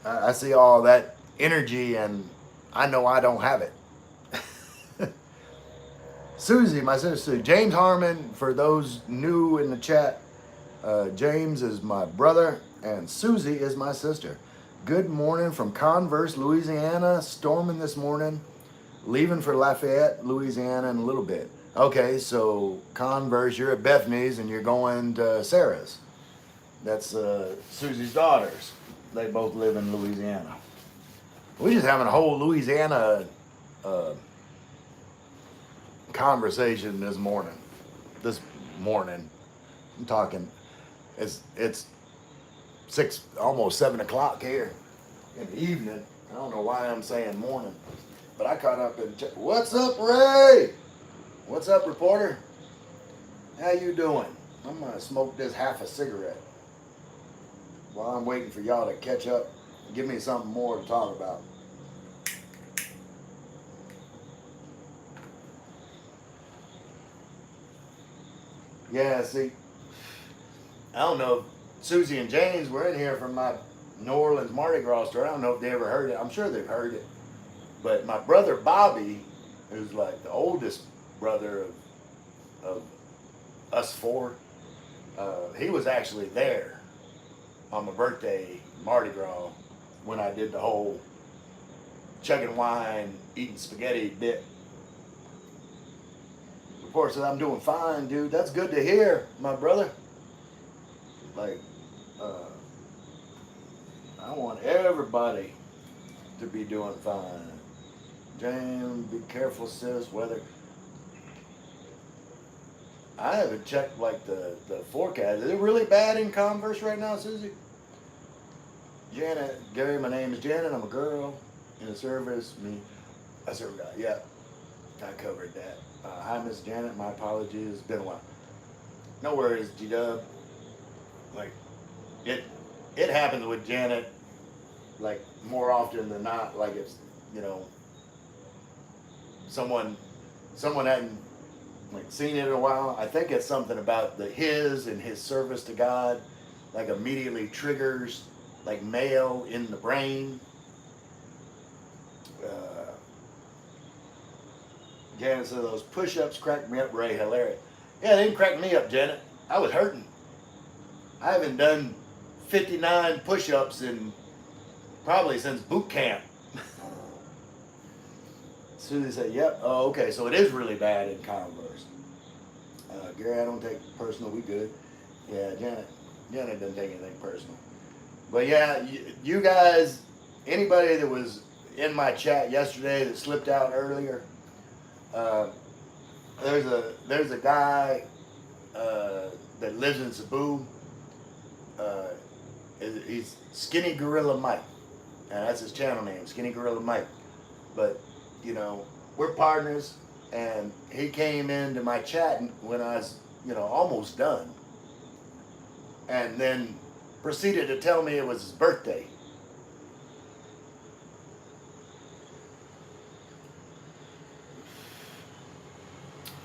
I see all that energy and I know I don't have it. Susie, my sister, James Harmon, for those new in the chat, James is my brother and Susie is my sister. Good morning from Converse, Louisiana. Storming this morning. Leaving for Lafayette, Louisiana in a little bit. Okay, so Converse, you're at Bethany's and you're going to Sarah's. That's Susie's daughters. They both live in Louisiana. We're just having a whole Louisiana conversation this morning. I'm talking. It's 6, almost 7 o'clock here in the evening. I don't know why I'm saying morning, but I caught up and what's up, Ray? What's up, reporter? How you doing? I'm gonna smoke this half a cigarette while I'm waiting for y'all to catch up. Give me something more to talk about. Yeah, see, I don't know if Susie and James were in here from my New Orleans Mardi Gras store. I don't know if they ever heard it. I'm sure they've heard it. But my brother Bobby, who's like the oldest brother of us four, he was actually there on my birthday, Mardi Gras, when I did the whole chugging wine, eating spaghetti bit. Report says I'm doing fine, dude. That's good to hear, my brother. Like, I want everybody to be doing fine. James, be careful, sis. Weather. I haven't checked like the forecast. Is it really bad in Converse right now, Susie? Janet, Gary, my name is Janet. I'm a girl in the service. I serve God. Yeah, I covered that. Hi, Miss Janet. My apologies. It's been a while. No worries, G-Dub. Like, it happens with Janet, like, more often than not. Like, it's, you know, someone hadn't, like, seen it in a while. I think it's something about his service to God, like, immediately triggers, like, male in the brain. Janet said those push-ups cracked me up, Ray. Hilarious. Yeah, they didn't crack me up, Janet. I was hurting. I haven't done 59 push-ups in probably since boot camp. Susie said, yep. Oh, okay, so it is really bad in Converse. Gary, I don't take it personal. We good. Yeah, Janet doesn't take anything personal. But yeah, you guys, anybody that was in my chat yesterday that slipped out earlier, there's a guy that lives in Cebu. He's Skinny Gorilla Mike, and that's his channel name, Skinny Gorilla Mike. But you know, we're partners, and he came into my chat when I was, you know, almost done, and then proceeded to tell me it was his birthday.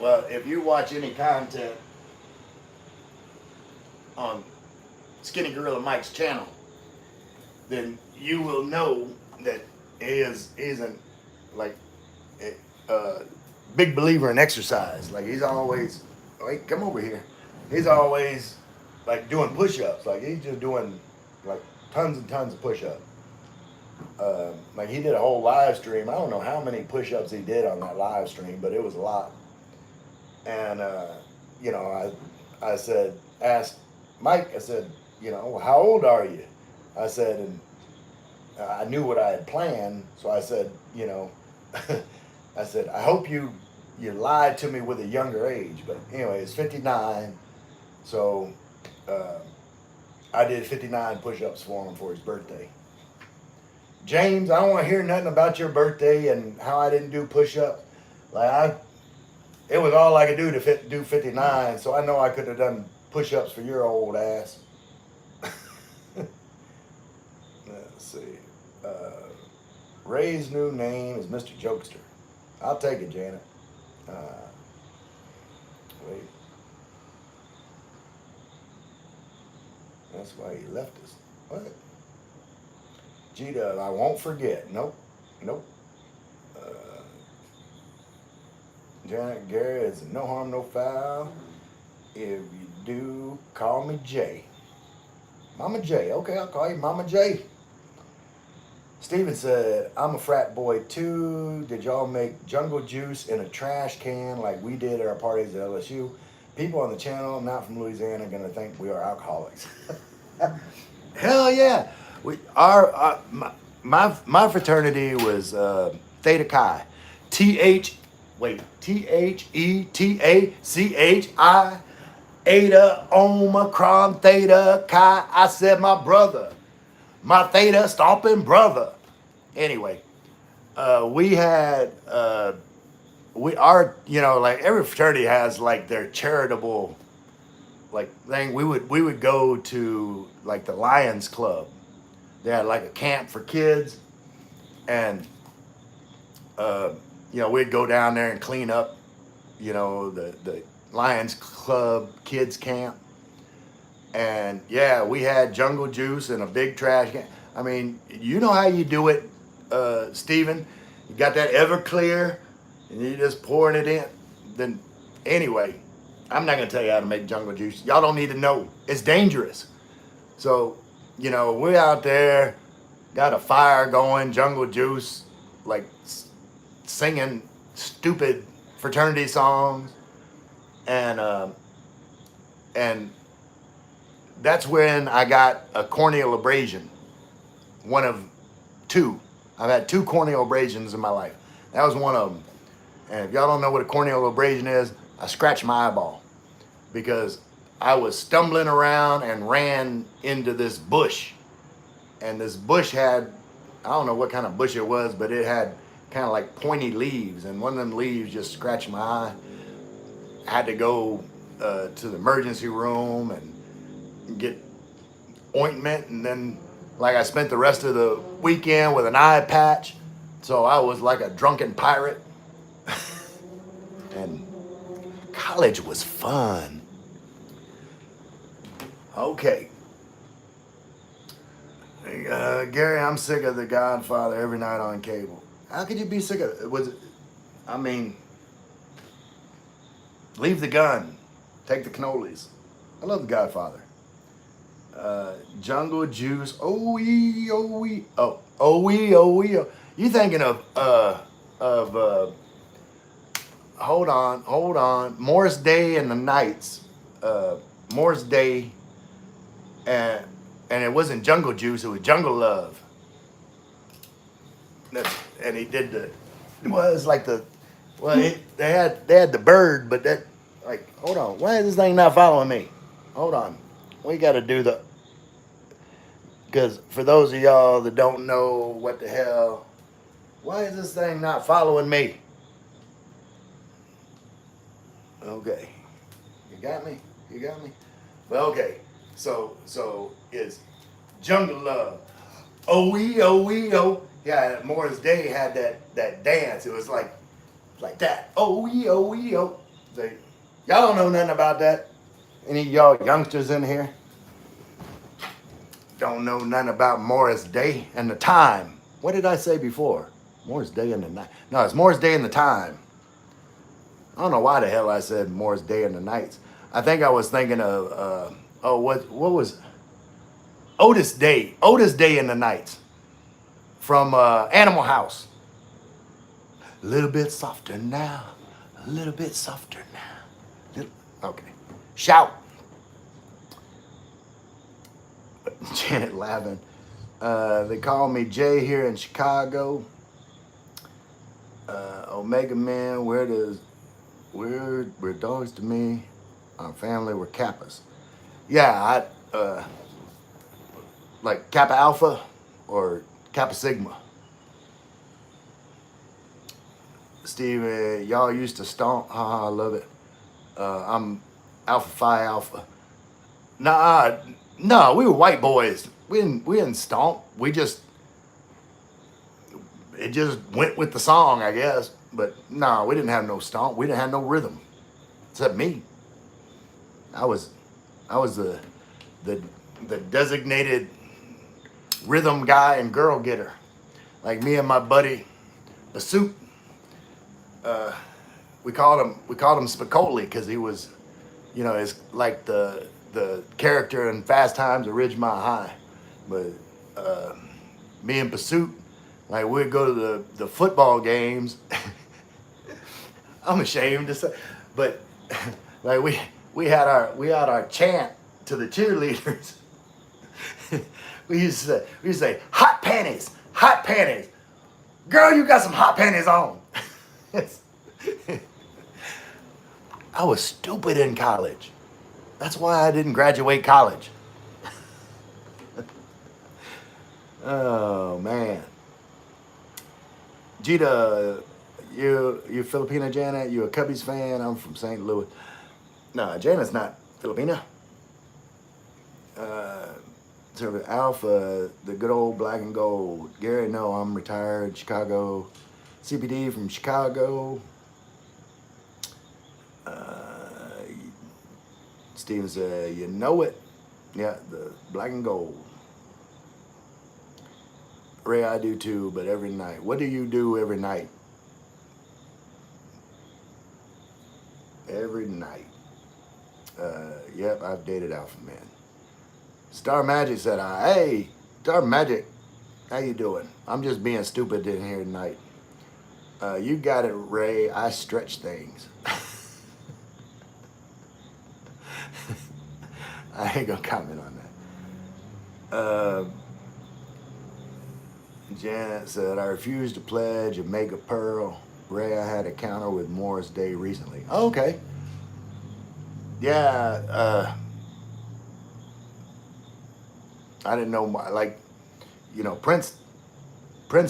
Well, if you watch any content on Skinny Gorilla Mike's channel, then you will know that he's a big believer in exercise. Like, he's always, wait, come over here. He's always like doing push-ups. Like, he's just doing like tons and tons of push-ups. Like, he did a whole live stream. I don't know how many push-ups he did on that live stream, but it was a lot. And you know, I asked Mike, I said, you know, how old are you? I said, and I knew what I had planned, so I said, you know, I said, I hope you lied to me with a younger age. But anyway, it's 59, so I did 59 push-ups for him for his birthday. James, I don't want to hear nothing about your birthday and how I didn't do push-ups. Like, it was all I could do to do 59, so I know I could have done push-ups for your old ass. Let's see. Ray's new name is Mr. Jokester. I'll take it, Janet. Uh, wait. That's why he left us. What? G-Dub, I won't forget. Nope. Nope. Uh, Janet Gary is no harm, no foul. If you do, call me Jay. Mama J. Okay, I'll call you Mama J. Steven said, I'm a frat boy too. Did y'all make jungle juice in a trash can like we did at our parties at LSU? People on the channel not from Louisiana are going to think we are alcoholics. Hell yeah. My fraternity was Theta Chi. Thetachi. Eta Omicron Theta Chi. I said my brother. My Theta stomping brother. Anyway, we had like every fraternity has like their charitable like thing. We would go to like the Lions Club. They had like a camp for kids, and we'd go down there and clean up, the Lions Club kids camp. And yeah, we had jungle juice in a big trash can. I mean, you know how you do it, Steven. You got that Everclear, and you're just pouring it in. Then, anyway, I'm not gonna tell you how to make jungle juice. Y'all don't need to know. It's dangerous. So, we're out there, got a fire going, jungle juice, like singing stupid fraternity songs, and that's when I got a corneal abrasion. One of two. I've had two corneal abrasions in my life. That was one of them. And if y'all don't know what a corneal abrasion is, I scratched my eyeball because I was stumbling around and ran into this bush. And this bush had, I don't know what kind of bush it was, but it had kind of like pointy leaves. And one of them leaves just scratched my eye. I had to go to the emergency room and get ointment, and then like I spent the rest of the weekend with an eye patch, so I was like a drunken pirate. And college was fun. Okay. Gary, I'm sick of The Godfather every night on cable. How could you be sick of it? Leave the gun, take the cannolis. I love The Godfather. Jungle juice. Oh. You thinking of hold on. Morris Day and the Knights. Morris Day, and it wasn't Jungle Juice, it was Jungle Love. And he did they had the bird, but that, like, hold on, why is this thing not following me? Hold on. We got to do because for those of y'all that don't know what the hell, why is this thing not following me? Okay. You got me? Well, okay. So it's Jungle Love. Oh. Yeah, Morris Day had that dance. It was like that. Oh. Y'all don't know nothing about that? Any of y'all youngsters in here? Don't know nothing about Morris Day and the Time. What did I say before? Morris Day and the Night. No, it's Morris Day and the Time. I don't know why the hell I said Morris Day and the Nights. I think I was thinking of what was Otis Day and the Nights from Animal House. A little bit softer now, a little bit softer now. Okay, shout. Janet laughing. They call me Jay here in Chicago. Omega Man, we're dogs to me. Our family were Kappas. Yeah, like Kappa Alpha or Kappa Sigma. Steve, y'all used to stomp. I love it. I'm Alpha Phi Alpha. No, we were white boys. We didn't stomp. We just, it just went with the song, I guess. But no, we didn't have no stomp. We didn't have no rhythm, except me. I was, I was the, the designated rhythm guy and girl getter. Like me and my buddy, the suit. We called him Spicoli because he was, is like the character in Fast Times at Ridgemont High. But me and Pursuit, like we'd go to the football games. I'm ashamed to say, but like we had our chant to the cheerleaders. We used to say hot panties, hot panties. Girl, you got some hot panties on. I was stupid in college. That's why I didn't graduate college. Oh man. Gita, you Filipina, Janet? You a Cubbies fan? I'm from St. Louis. No, Janet's not Filipina. So Alpha, the good old black and gold. Gary, no, I'm retired. Chicago. CPD from Chicago. Steven said, you know it. Yeah, the black and gold. Ray, I do too, but every night. What do you do every night? Every night. Yep, I've dated alpha men. Star Magic said, hey, Star Magic, how you doing? I'm just being stupid in here tonight. You got it, Ray. I stretch things. I ain't gonna comment on that. Janet said, I refuse to pledge a mega pearl. Ray, I had a counter with Morris Day recently. Oh, okay. Yeah, I didn't know, like, Prince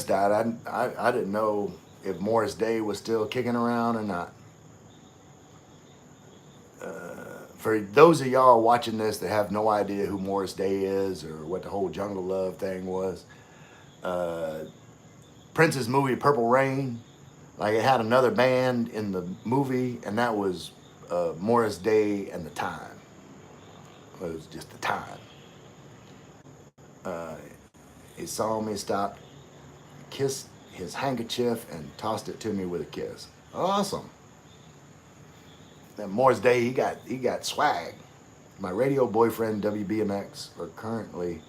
died. I didn't know if Morris Day was still kicking around or not. For those of y'all watching this that have no idea who Morris Day is or what the whole Jungle Love thing was, Prince's movie Purple Rain, like it had another band in the movie, and that was Morris Day and the Time. It was just the Time. He saw me, stopped, kissed his handkerchief, and tossed it to me with a kiss. Awesome. That Morris Day, he got swag. My radio boyfriend WBMX are currently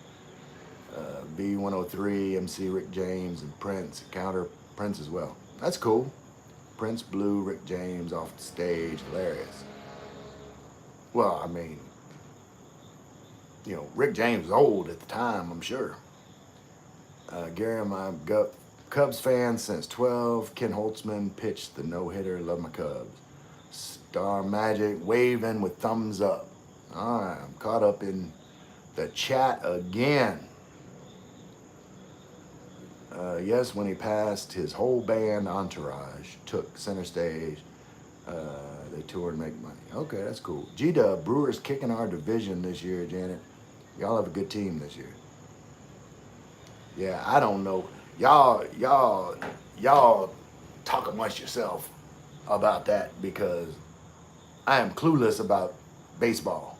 B103, MC Rick James, and Prince. Counter Prince as well. That's cool. Prince blew Rick James off the stage. Hilarious. Well, I mean, Rick James was old at the time, I'm sure. Gary, I'm a Cubs fan since 12. Ken Holtzman pitched the no-hitter. Love my Cubs. Star Magic waving with thumbs up. All right, I'm caught up in the chat again. Yes, when he passed, his whole band entourage took center stage. They toured to make money. Okay, that's cool. G-Dub, Brewers kicking our division this year, Janet. Y'all have a good team this year. Yeah, I don't know. Y'all talk amongst yourself about that because I am clueless about baseball.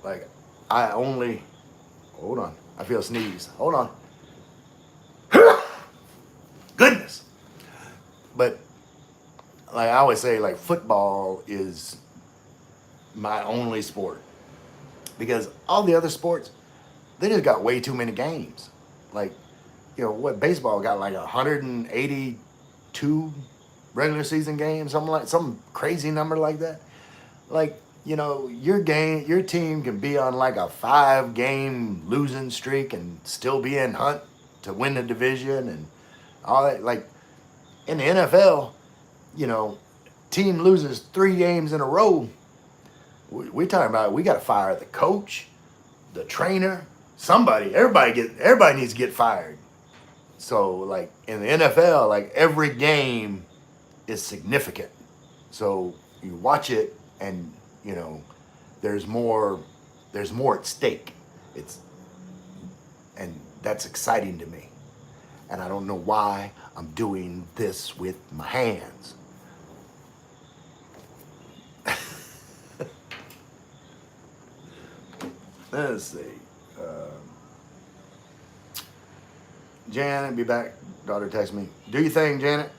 Like, hold on. I feel a sneeze. Hold on. Goodness. But like I always say, like football is my only sport because all the other sports, they just got way too many games. Like, what baseball got like 182 regular season games, some crazy number like that. Like, your team can be on like a 5-game losing streak and still be in hunt to win the division and all that. Like in the NFL, team loses 3 games in a row. We talking about we got to fire the coach, the trainer, somebody. Everybody needs to get fired. So like in the NFL, like every game is significant. So you watch it and there's more at stake. And that's exciting to me. and I don't know why I'm doing this with my hands. Let's see. Janet, be back. Daughter text me. Do your thing, Janet.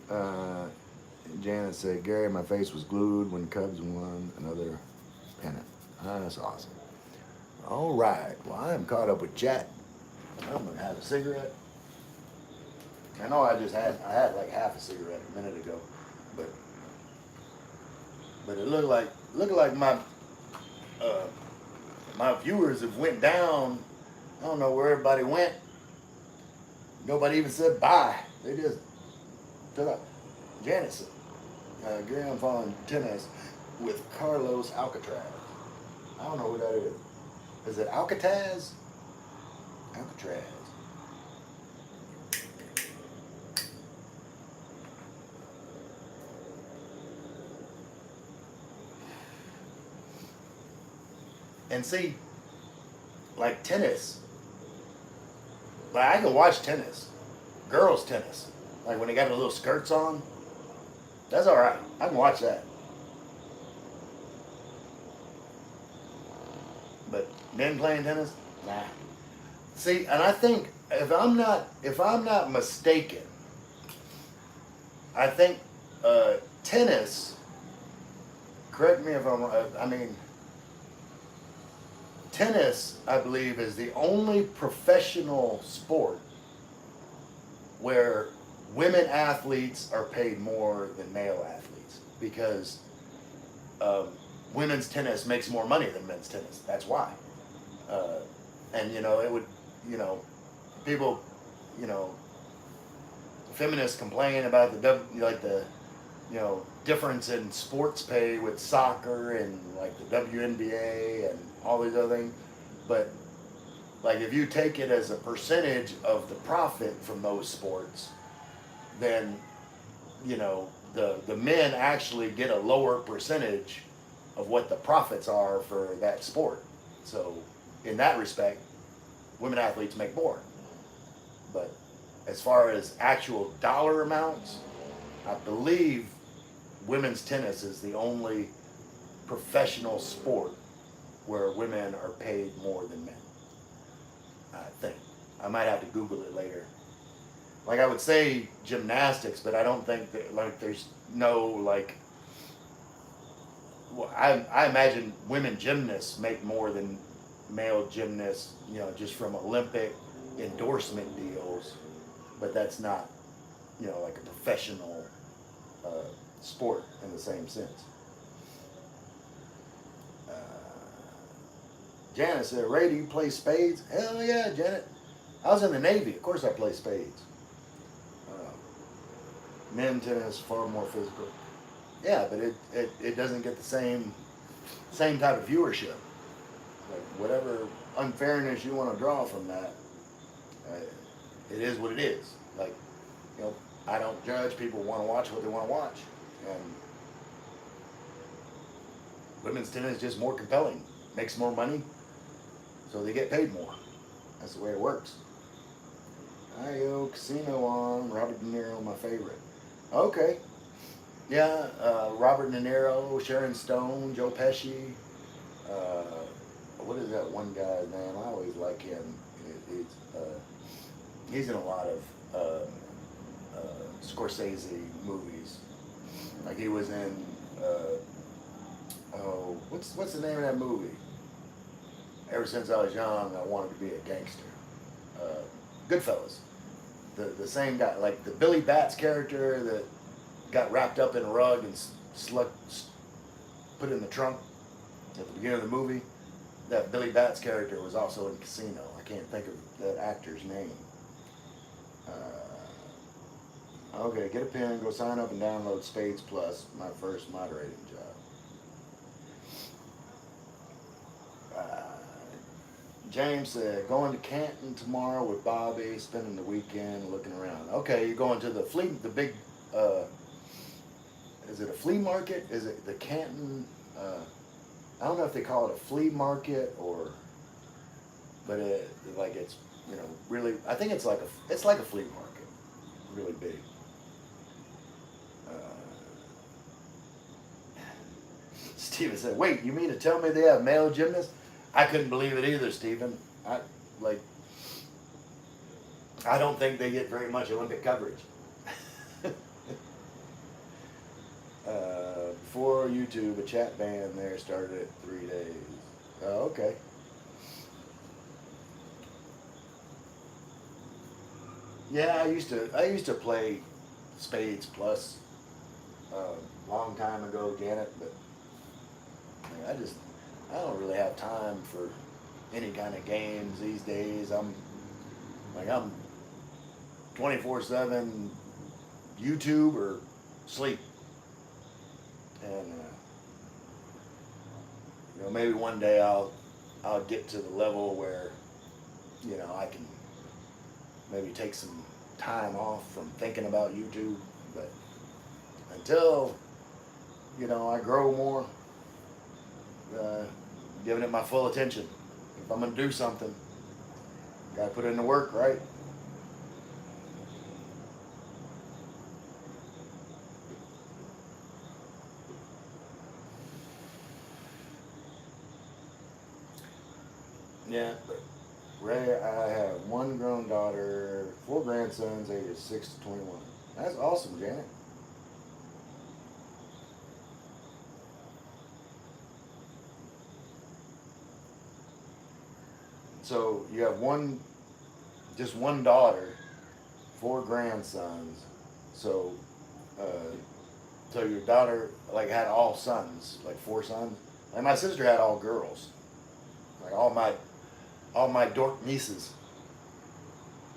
Uh, Janet said, Gary, my face was glued when Cubs won another pennant. That's awesome. All right. Well, I am caught up with chat. I'm gonna have a cigarette. I know I had like half a cigarette a minute ago, but it looked like uh, my viewers have went down. I don't know where everybody went. Nobody even said bye. They just took out. Janet said, Gary, I'm following tennis with Carlos Alcatraz. I don't know who that is. Is it Alcatraz? Alcatraz. And see, like tennis, like I can watch tennis, girls tennis, like when they got the little skirts on, that's all right. I can watch that. But men playing tennis, nah. See, and I think if I'm not mistaken, I think tennis. Correct me if I'm wrong. I mean, tennis, I believe, is the only professional sport where women athletes are paid more than male athletes because women's tennis makes more money than men's tennis. That's why. And it would, people, you know, feminists complain about the difference in sports pay with soccer and like the WNBA and all these other things, but like if you take it as a percentage of the profit from those sports, then the men actually get a lower percentage of what the profits are for that sport. So in that respect, women athletes make more. But as far as actual dollar amounts, I believe women's tennis is the only professional sport where women are paid more than men. I think. I might have to Google it later. Like I would say gymnastics, but I don't think that there's no well, I imagine women gymnasts make more than male gymnasts, just from Olympic endorsement deals, but that's not, like a professional sport in the same sense. Janet said, Ray, do you play spades? Hell yeah, Janet. I was in the Navy. Of course I play spades. Men tennis far more physical. Yeah, but it doesn't get the same type of viewership. Like whatever unfairness you want to draw from that, it is what it is. Like, I don't judge. People want to watch what they want to watch, and women's tennis is just more compelling, makes more money, so they get paid more. That's the way it works. Casino on. Robert De Niro, my favorite. Okay. Yeah, Robert De Niro, Sharon Stone, Joe Pesci. What is that one guy's name? I always like him. He's in a lot of Scorsese movies. Like he was in what's the name of that movie? Ever since I was young, I wanted to be a gangster. Goodfellas. The same guy, like the Billy Bats character that got wrapped up in a rug and put in the trunk at the beginning of the movie. That Billy Bats character was also in Casino. I can't think of that actor's name. Okay, get a pen, go sign up and download Spades Plus, my first moderating job. James said, going to Canton tomorrow with Bobby, spending the weekend looking around. Okay, you're going to the big, is it a flea market? Is it the Canton, I don't know if they call it a flea market but it's you know, really, I think it's like a flea market, really big. Uh, Steven said, "Wait, you mean to tell me they have male gymnasts?" I couldn't believe it either, Steven. Like, I don't think they get very much Olympic coverage. Before YouTube, a chat band there started at 3 days. Oh, okay. Yeah, I used to play Spades Plus a long time ago, Janet, but I mean, I don't really have time for any kind of games these days. I'm 24/7 YouTube or sleep, and you know, maybe one day I'll get to the level where, you know, I can maybe take some time off from thinking about YouTube, but until, you know, I grow more, giving it my full attention. If I'm gonna do something, gotta put in the work, right? Yeah, but Ray, I have one grown daughter, 4 grandsons, ages 6 to 21. That's awesome, Janet. So you have just one daughter, 4 grandsons. So, uh, so your daughter like had all sons, like 4 sons. Like my sister had all girls, like all my dork nieces.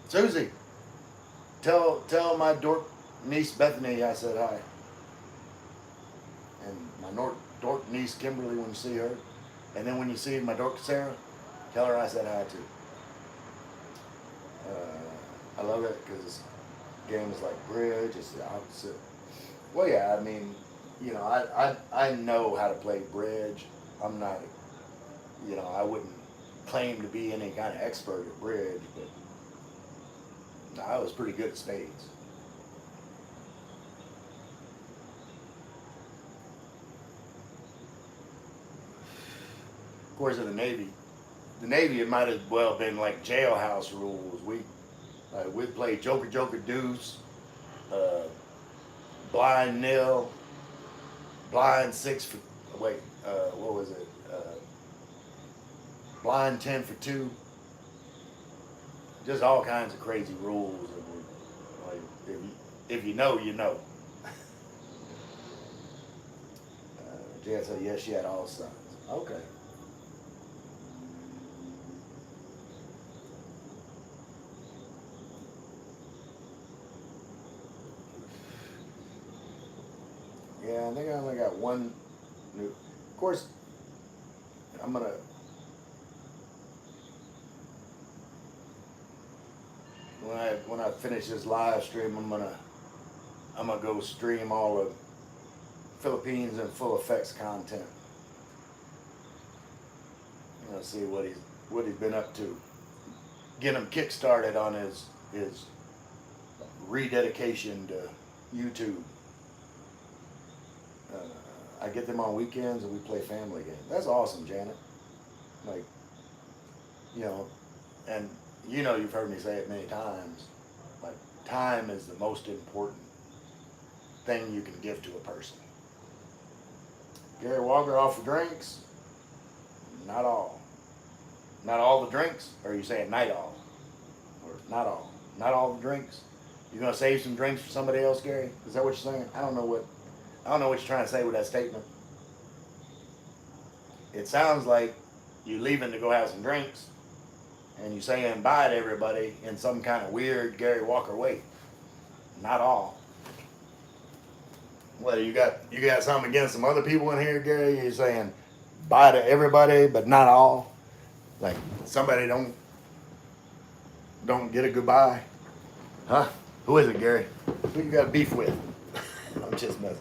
Susie, tell my dork niece Bethany I said hi, and my dork niece Kimberly when you see her, and then when you see my dork Sarah, tell her I said hi too. I love it because games like bridge is the opposite. Well, yeah, I mean, you know, I know how to play bridge. I'm not, you know, I wouldn't claim to be any kind of expert at bridge, but I was pretty good at spades. Of course, in the Navy, it might as well been like jailhouse rules. We'd play Joker Joker Deuce, uh, blind nil, blind 6 for wait, what was it? Blind 10 for 2. Just all kinds of crazy rules. And like if you know, you know. Jan said yes, she had all sons. Okay. Yeah, I think I only got one new. Of course, I'm gonna. When I finish this live stream, I'm gonna go stream all of Philippines and full effects content. I'm gonna see what he's been up to. Get him kick-started on his rededication to YouTube. I get them on weekends and we play family games. That's awesome, Janet. Like, you know, and you know you've heard me say it many times. Like, time is the most important thing you can give to a person. Gary Walker offer drinks? Not all. Not all the drinks? Or are you saying night all? Or not all? Not all the drinks? You gonna save some drinks for somebody else, Gary? Is that what you're saying? I don't know what you're trying to say with that statement. It sounds like you leaving to go have some drinks, and you saying bye to everybody in some kind of weird Gary Walker way. Not all. What you got something against some other people in here, Gary? You're saying bye to everybody, but not all. Like somebody don't get a goodbye, huh? Who is it, Gary? Who you got beef with? I'm just messing.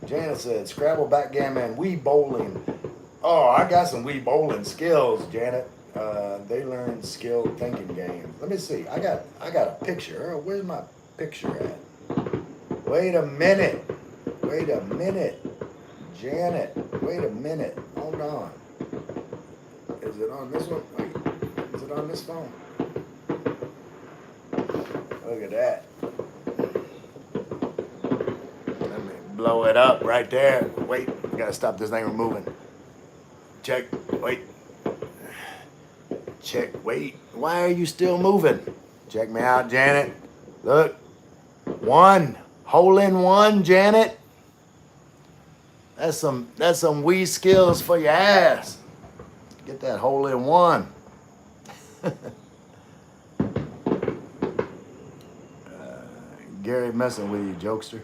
Janet said, Scrabble, backgammon, Wii bowling. Oh, I got some Wii bowling skills, Janet. They learn skill thinking games. Let me see. I got a picture. Oh, where's my picture at? Wait a minute. Wait a minute. Janet. Wait a minute. Hold on. Is it on this one? Wait. Is it on this phone? Look at that. Let me blow it up right there. Wait. Gotta stop this thing from moving. Check. Wait. Check. Wait. Why are you still moving? Check me out, Janet. Look. One. Hole in one, Janet. That's some Wii skills for your ass. Get that hole in one. Gary messing with you, jokester.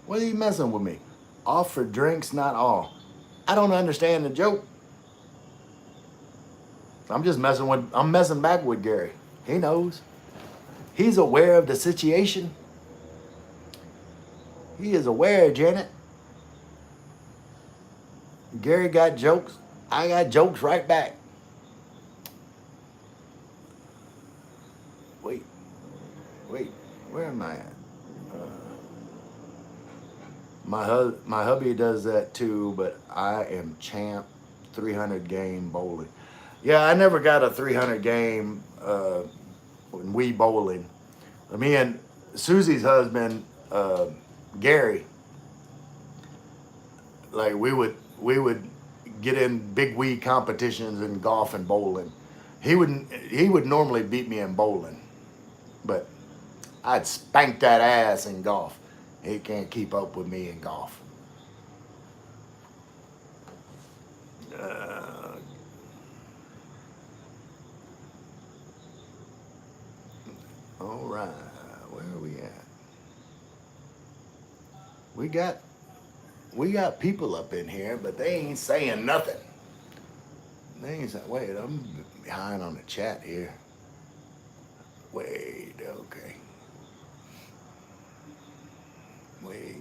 What are you messing with me? Off for drinks, not all. I don't understand the joke. I'm messing back with Gary. He knows. He's aware of the situation. He is aware, Janet. Gary got jokes. I got jokes right back. Wait, where am I at? My hubby does that too, but I am champ 300 game bowling. Yeah, I never got a 300 game when we bowling. Me and Susie's husband, Gary, like we would get in big Wii competitions in golf and bowling. He would normally beat me in bowling, but I'd spank that ass in golf. He can't keep up with me in golf. All right, where are we at? We got people up in here, but they ain't saying nothing. They ain't saying. Wait, I'm behind on the chat here. Wait, okay. Wait.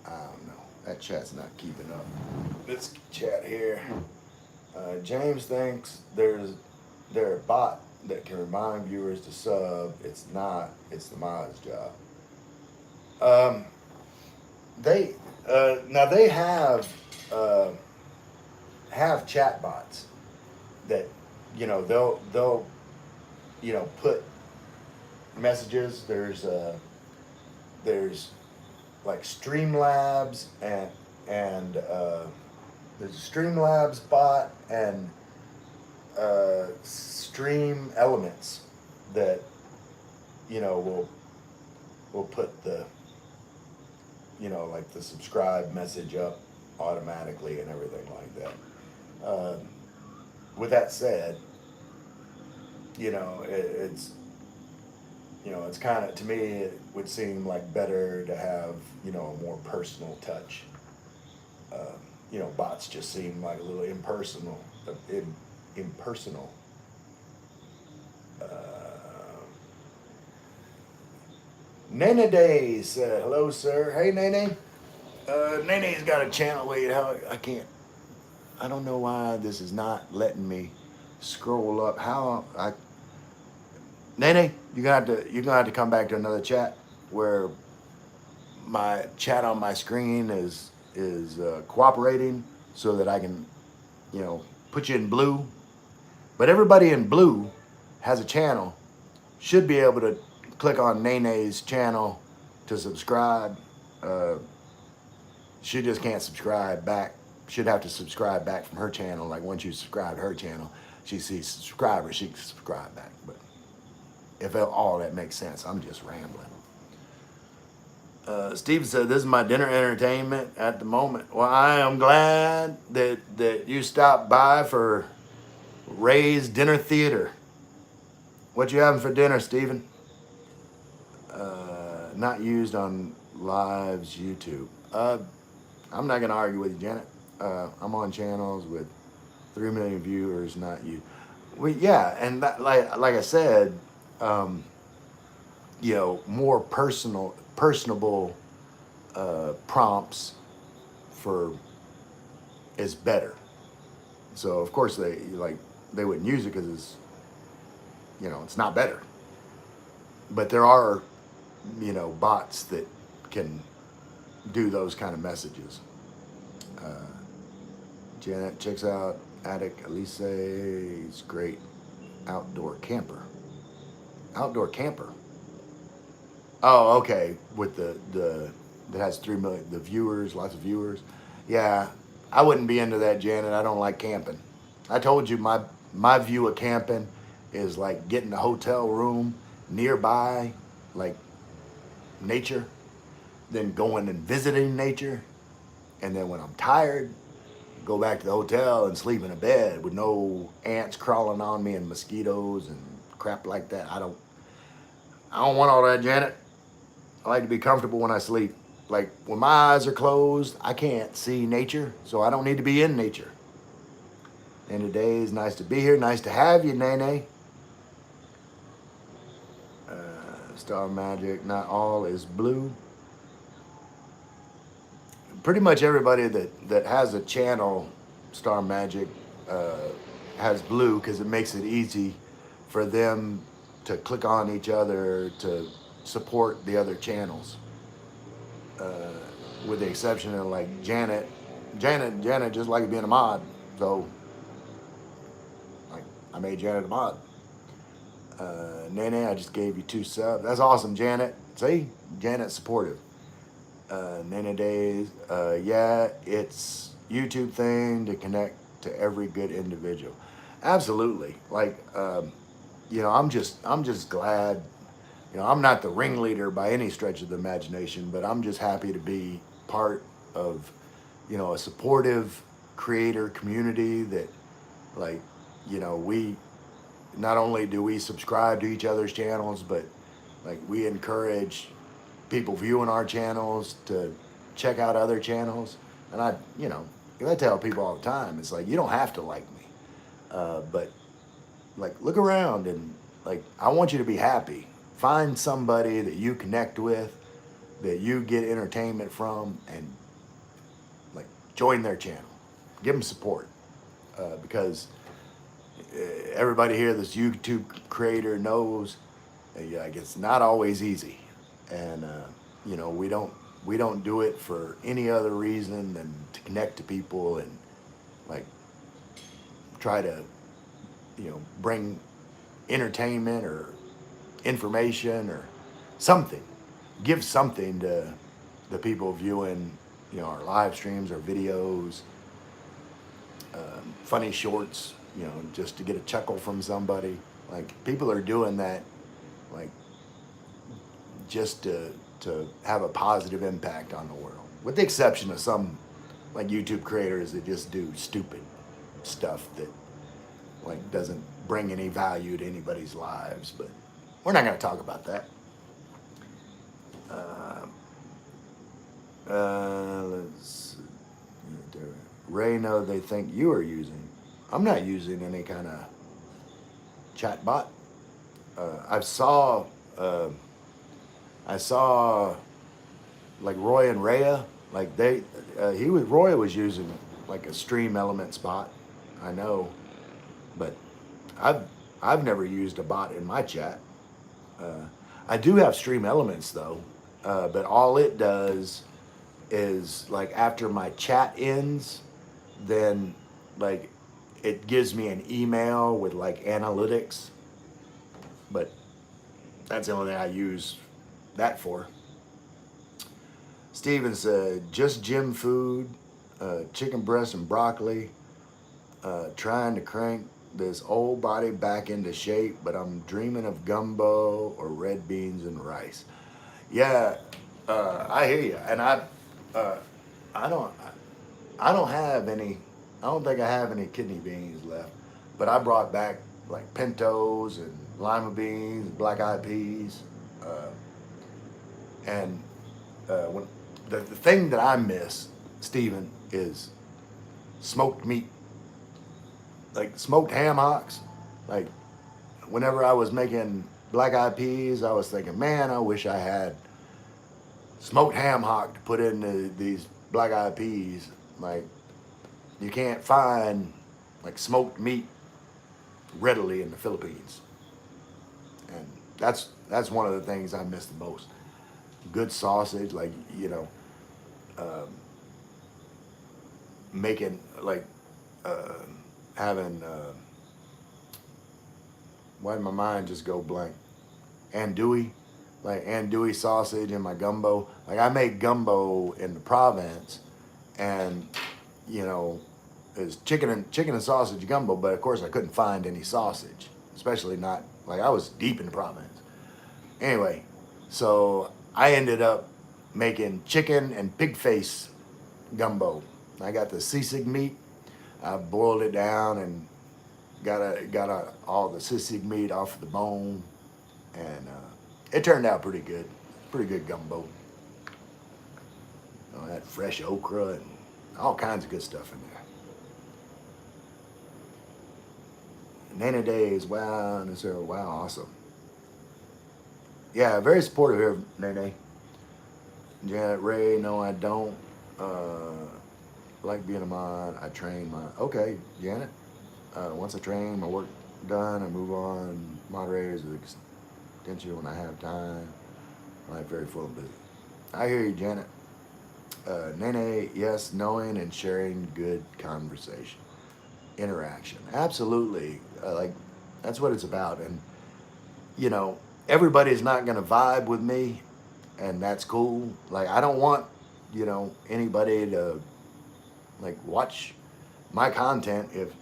I don't know. That chat's not keeping up. Let's chat here. James thinks there a bot that can remind viewers to sub. It's not. It's the mod's job. They now they have chat bots that they'll put messages. There's like Streamlabs and there's a Streamlabs bot and Stream Elements that will put the like the subscribe message up automatically and everything like that. With that said, it's kind of, to me, it would seem like better to have a more personal touch. Bots just seem like a little impersonal. Nene Days, hello sir. Hey Nene. Nene's got a channel. Wait, I don't know why this is not letting me scroll up. Nene, you're gonna have to come back to another chat where my chat on my screen is cooperating so that I can put you in blue. But everybody in blue has a channel, should be able to click on Nene's channel to subscribe. She just can't subscribe back. Should have to subscribe back from her channel. Like once you subscribe to her channel, she sees subscribers, she can subscribe back. But if all that makes sense, I'm just rambling. Steve said, this is my dinner entertainment at the moment. Well, I am glad that you stopped by for Ray's Dinner Theater. What you having for dinner, Steven? Not used on Live's YouTube. I'm not going to argue with you, Janet. I'm on channels with 3 million viewers, not you. Yeah, and that, like I said, more personable prompts is better. So of course they wouldn't use it because it's, it's not better. But there are, bots that can do those kind of messages. Uh, Janet checks out Attic Elise's great outdoor camper. Outdoor camper. Oh, okay. With the that has 3 million the viewers, lots of viewers. Yeah, I wouldn't be into that, Janet. I don't like camping. I told you my view of camping is like getting a hotel room nearby, like nature, then going and visiting nature, and then when I'm tired, go back to the hotel and sleep in a bed with no ants crawling on me and mosquitoes and crap like that. I don't want all that, Janet. I like to be comfortable when I sleep. Like when my eyes are closed, I can't see nature, so I don't need to be in nature. And today is nice to be here. Nice to have you, Nene. Star Magic, not all is blue. Pretty much everybody that has a channel, Star Magic, has blue because it makes it easy for them to click on each other to support the other channels. With the exception of like Janet just like being a mod. So like I made Janet a mod. Nene, I just gave you 2 subs. That's awesome, Janet. See, Janet's supportive. Nene Days, yeah, it's YouTube thing to connect to every good individual. Absolutely. Like, I'm just glad. I'm not the ringleader by any stretch of the imagination, but I'm just happy to be part of, a supportive creator community that, like, we not only do we subscribe to each other's channels, but like we encourage people viewing our channels to check out other channels. And I tell people all the time, it's like, you don't have to like me, but like look around and like, I want you to be happy. Find somebody that you connect with, that you get entertainment from, and like join their channel, give them support, because everybody here that's YouTube creator knows, like it's not always easy, and we don't do it for any other reason than to connect to people and like try to bring entertainment or information or something, give something to the people viewing our live streams or videos, funny shorts, just to get a chuckle from somebody. Like people are doing that, like just to have a positive impact on the world, with the exception of some like YouTube creators that just do stupid stuff that like doesn't bring any value to anybody's lives. But we're not going to talk about that. Let's see. Ray, no, they think you are using. I'm not using any kind of chat bot. I saw like Roy and Rhea, like Roy was using like a Stream Elements bot. I know, but I've never used a bot in my chat. I do have Stream Elements though, but all it does is like after my chat ends, then like it gives me an email with like analytics. But that's the only thing I use that for. Steven said, just gym food, chicken breast and broccoli, trying to crank this old body back into shape, but I'm dreaming of gumbo or red beans and rice. Yeah, I hear you, and uh, I don't, I don't have any. I don't think I have any kidney beans left, but I brought back like pintos and lima beans, black eyed peas, and when the thing that I miss, Stephen, is smoked meat, like smoked ham hocks. Like whenever I was making black eyed peas, I was thinking, man, I wish I had smoked ham hock to put in these black eyed peas. Like you can't find like smoked meat readily in the Philippines, and that's one of the things I miss the most. Good sausage, like um, making like uh, having. Why did my mind just go blank? Andouille, like andouille sausage in my gumbo. Like I make gumbo in the province, and you know, it's chicken and sausage gumbo. But of course, I couldn't find any sausage, especially not like I was deep in the province. Anyway, so I ended up making chicken and pig face gumbo. I got the sisig meat. I boiled it down and got all the sisig meat off the bone, and it turned out pretty good. Pretty good gumbo. That fresh okra and all kinds of good stuff in there. Nana Days, wow, and it's wow, awesome. Yeah, very supportive here, Nene. Janet Ray, no, I don't like being a mod. I train my okay, Janet. Once I train, my work done, I move on. Moderators with extension when I have time. Life very full and busy. I hear you, Janet. Nene, yes, knowing and sharing good conversation, interaction. Absolutely. Like, that's what it's about. And, you know, everybody's not going to vibe with me, and that's cool. Like, I don't want, anybody to, like, watch my content if,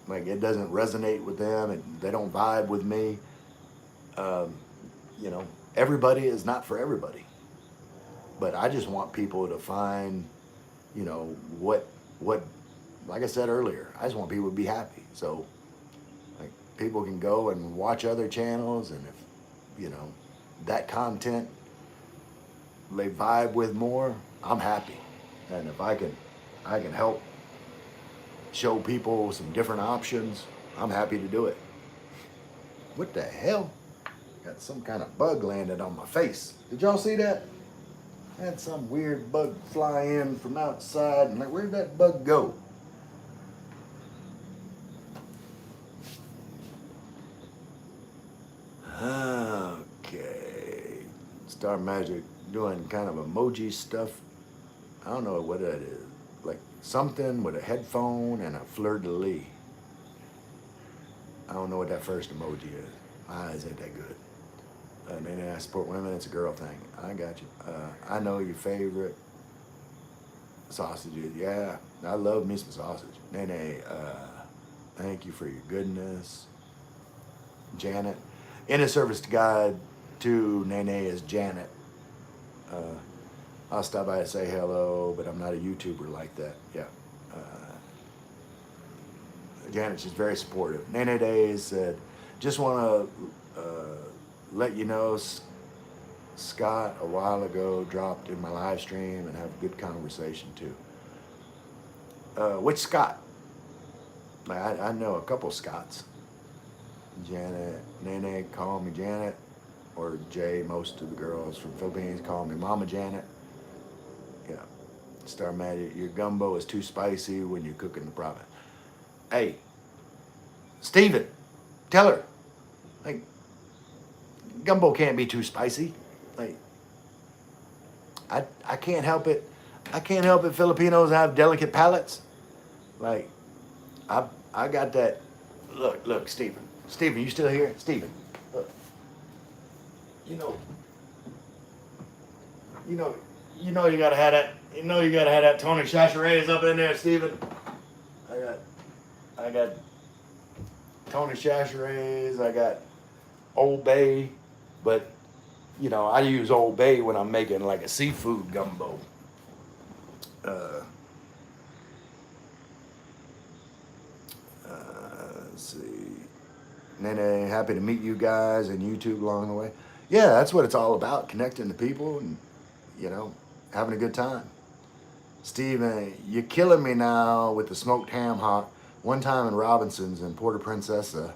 like, it doesn't resonate with them and they don't vibe with me. Um, you know, everybody is not for everybody. But I just want people to find, what, like I said earlier, I just want people to be happy. So, like, people can go and watch other channels, and if, that content they vibe with more, I'm happy. And if I can help show people some different options, I'm happy to do it. What the hell? Got some kind of bug landed on my face. Did y'all see that? I had some weird bug fly in from outside, and like, where'd that bug go? Okay. Star Magic doing kind of emoji stuff. I don't know what that is. Like something with a headphone and a fleur-de-lis. I don't know what that first emoji is. My eyes ain't that good. Nene, I support women. It's a girl thing. I got you. I know your favorite sausages. Yeah, I love me some sausage. Nene, thank you for your goodness. Janet, in a service to God, to Nene is Janet. I'll stop by and say hello, but I'm not a YouTuber like that. Yeah. Janet, she's very supportive. Nene Days said, just want to let you know, Scott a while ago dropped in my live stream and have a good conversation too. Which Scott? Like, I know a couple Scotts. Janet, Nene, call me Janet, or Jay. Most of the girls from Philippines call me Mama Janet. Yeah. Star Magic, your gumbo is too spicy when you cook in the province. Hey, Steven, tell her, like, gumbo can't be too spicy. Like, I can't help it. I can't help it. Filipinos have delicate palates. Like, I got that. Look, Steven. Steven, you still here? Steven, look. You know you gotta have that. You know you gotta have that Tony Chachere's up in there, Steven. I got Tony Chachere's. I got Old Bay, but I use Old Bay when I'm making like a seafood gumbo. Let's see. Nene, happy to meet you guys and YouTube along the way. Yeah, that's what it's all about, connecting to people and, having a good time. Steven, you're killing me now with the smoked ham hock. One time in Robinson's in Puerto Princesa,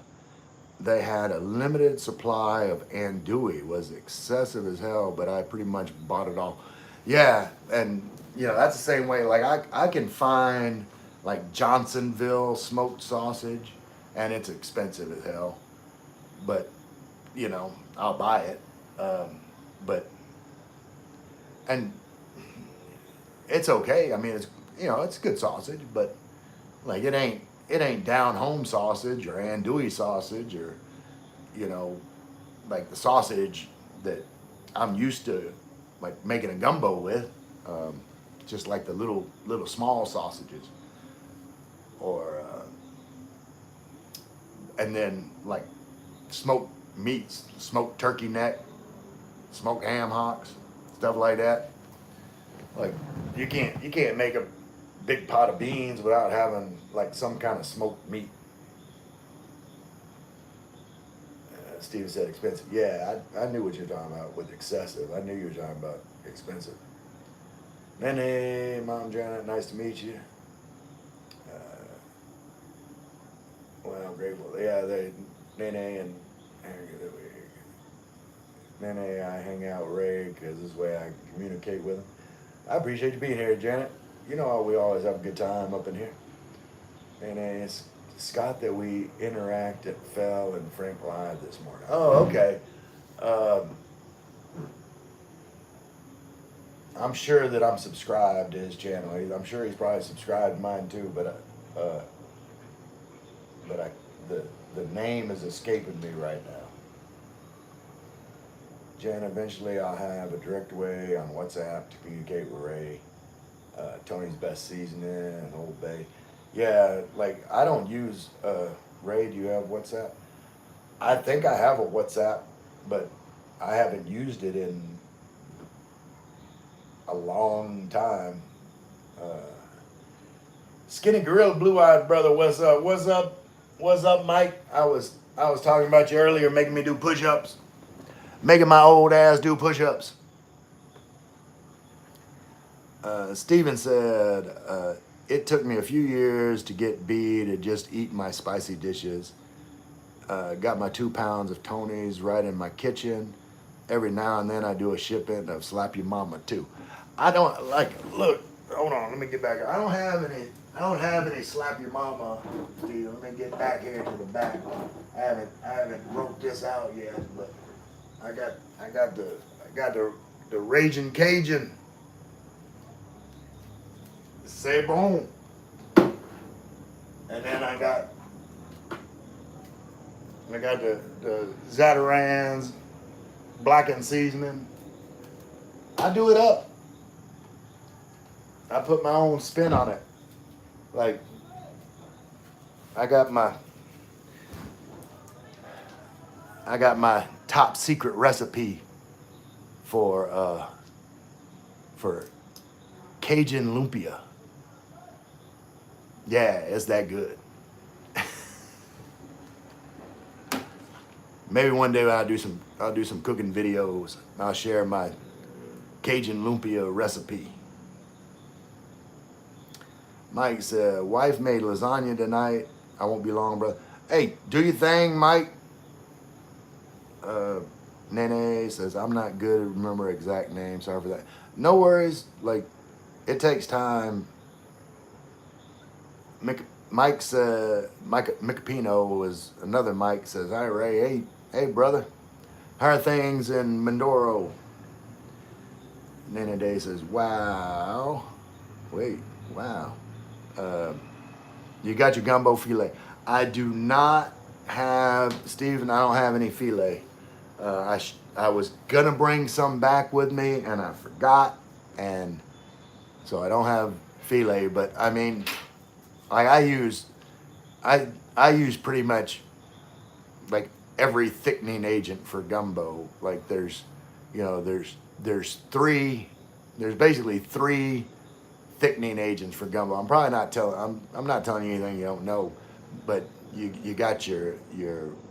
they had a limited supply of andouille. It was excessive as hell, but I pretty much bought it all. Yeah, and that's the same way. Like I can find like Johnsonville smoked sausage, and it's expensive as hell. But you know, I'll buy it. But and it's okay. I mean, it's it's good sausage, but like it ain't down home sausage or andouille sausage or you know like the sausage that I'm used to like making a gumbo with. Um, just like the little small sausages or and then like smoked meats, smoked turkey neck, smoked ham hocks, stuff like that. Like you can't make a big pot of beans without having like some kind of smoked meat. Steven said expensive. Yeah, I knew what you're talking about with excessive. I knew you were talking about expensive. Nene, Mom Janet, nice to meet you. Well, I'm grateful. Yeah, Nene and Nene, I hang out with Ray because this way I can communicate with him. I appreciate you being here, Janet. You know we always have a good time up in here. And it's Scott that we interact at Fell and Frank Live this morning. Oh, okay. Um, I'm sure that I'm subscribed to his channel. I'm sure he's probably subscribed to mine too, uh, but the name is escaping me right now. Jen, eventually I'll have a direct way on WhatsApp to communicate with Ray. Tony's best seasoning and Old Bay. Yeah, like I don't use Ray. Do you have WhatsApp? I think I have a WhatsApp, but I haven't used it in a long time. Uh, Skinny Gorilla, Blue Eyed Brother, what's up? What's up? What's up, Mike? I was talking about you earlier, making me do push-ups, making my old ass do push-ups. Steven said, it took me a few years to get B to just eat my spicy dishes. Got my 2 pounds of Tony's right in my kitchen. Every now and then I do a shipment of Slap Your Mama too. I don't like, look, hold on, let me get back. I don't have any Slap Your Mama, Steve. Let me get back here to the back. I haven't wrote this out yet, but I got the Raging Cajun. Say boom. And then I got the Zatarans blackened seasoning. I do it up. I put my own spin on it. Like I got my top secret recipe for Cajun lumpia. Yeah, it's that good. Maybe one day I'll do some cooking videos. I'll share my Cajun lumpia recipe. Mike said, wife made lasagna tonight. I won't be long, brother. Hey, do your thing, Mike. Nene says, I'm not good at remember exact name. Sorry for that. No worries. Like, it takes time. Mike said, Mike Micapino was another Mike says, hi Ray, hey brother, how are things in Mindoro? Nene Day says, wow, wait, wow. You got your gumbo filet. I do not have, Stephen, I don't have any filet. I was gonna bring some back with me and I forgot, and so I don't have filet, but I mean, like I use pretty much like every thickening agent for gumbo. Like there's basically three thickening agents for gumbo. I'm not telling you anything you don't know, but you got your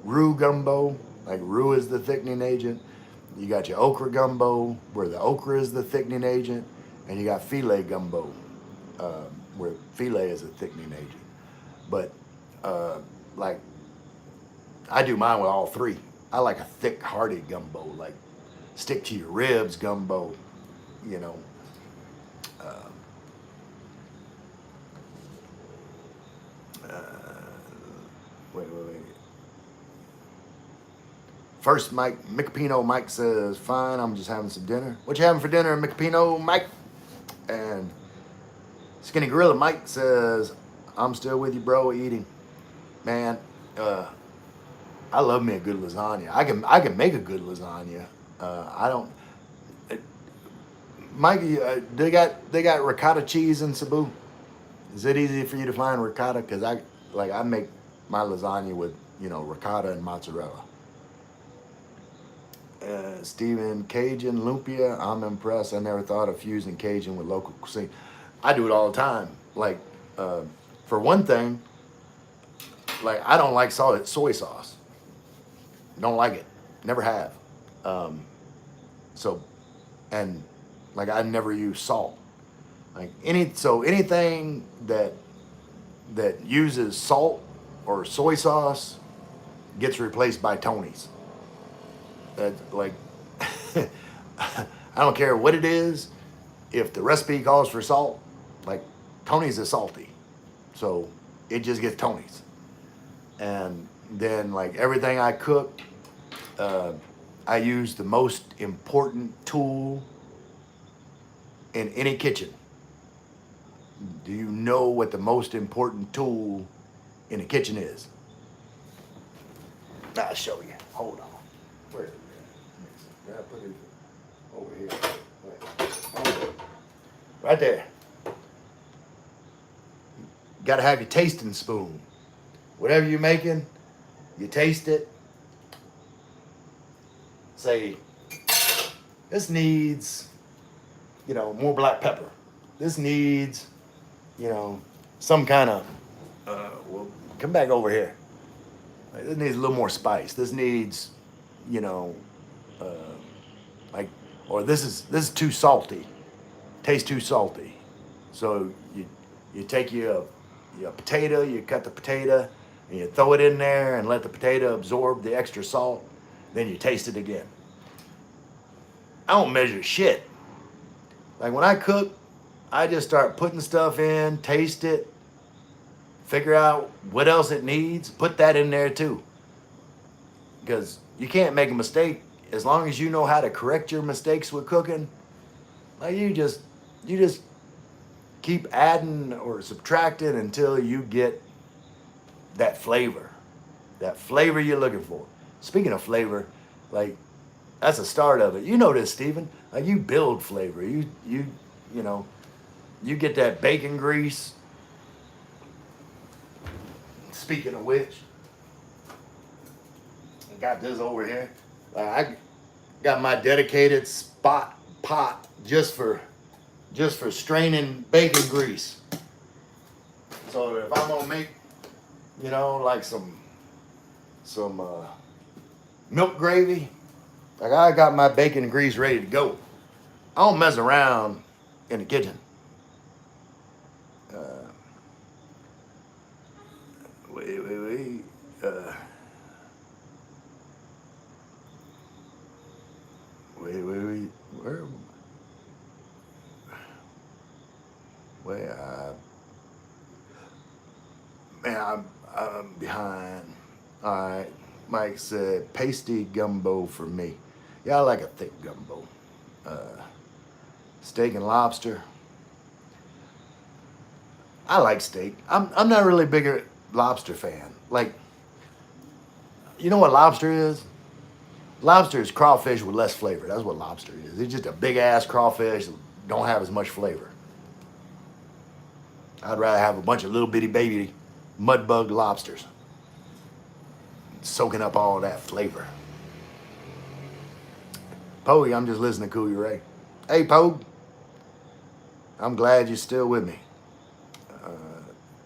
roux gumbo, like roux is the thickening agent. You got your okra gumbo, where the okra is the thickening agent, and you got filet gumbo, where filet is a thickening agent. But like I do mine with all three. I like a thick, hearty gumbo, like stick to your ribs gumbo, you know. Wait. First, Mike says, fine, I'm just having some dinner. What you having for dinner, Micapino, Mike? And Skinny Gorilla Mike says, I'm still with you, bro, eating. Man, I love me a good lasagna. I can make a good lasagna. I don't. Mikey, they got ricotta cheese in Cebu. Is it easy for you to find ricotta? Cause I make my lasagna with ricotta and mozzarella. Steven, Cajun lumpia. I'm impressed. I never thought of fusing Cajun with local cuisine. I do it all the time. Like, for one thing, like I don't like soy sauce. Don't like it. Never have. So, and like I never use salt. Like anything that uses salt or soy sauce gets replaced by Tony's. That like I don't care what it is. If the recipe calls for salt, like Tony's is salty, so it just gets Tony's. And then like everything I cook, I use the most important tool in any kitchen. Do you know what the most important tool in a kitchen is? I'll show you. Hold on. Where is it? Yeah, put it over here. Right there. Got to have your tasting spoon. Whatever you're making, you taste it. Say, this needs, more black pepper. This needs, some kind of, well, come back over here. This needs a little more spice. This needs, or this is too salty. Tastes too salty. So you take your potato, you cut the potato, and you throw it in there and let the potato absorb the extra salt. Then you taste it again. I don't measure shit. Like when I cook, I just start putting stuff in, taste it, figure out what else it needs, put that in there too. Because you can't make a mistake as long as you know how to correct your mistakes with cooking. Like you just keep adding or subtracting until you get that flavor you're looking for. Speaking of flavor, like that's the start of it. You know this, Stephen. Like you build flavor. You get that bacon grease. Speaking of which, I got this over here. I got my dedicated pot just for straining bacon grease. So if I'm gonna make, like some milk gravy, like I got my bacon grease ready to go. I don't mess around in the kitchen. Wait. Wait. Man, I'm behind. All right. Mike said pasty gumbo for me. Yeah, I like a thick gumbo. Steak and lobster. I like steak. I'm not really a bigger lobster fan. Like, you know what lobster is? Lobster is crawfish with less flavor. That's what lobster is. It's just a big ass crawfish that don't have as much flavor. I'd rather have a bunch of little bitty baby mudbug lobsters soaking up all that flavor. Poe, I'm just listening to Cool You Ray. Hey, Poe. I'm glad you're still with me.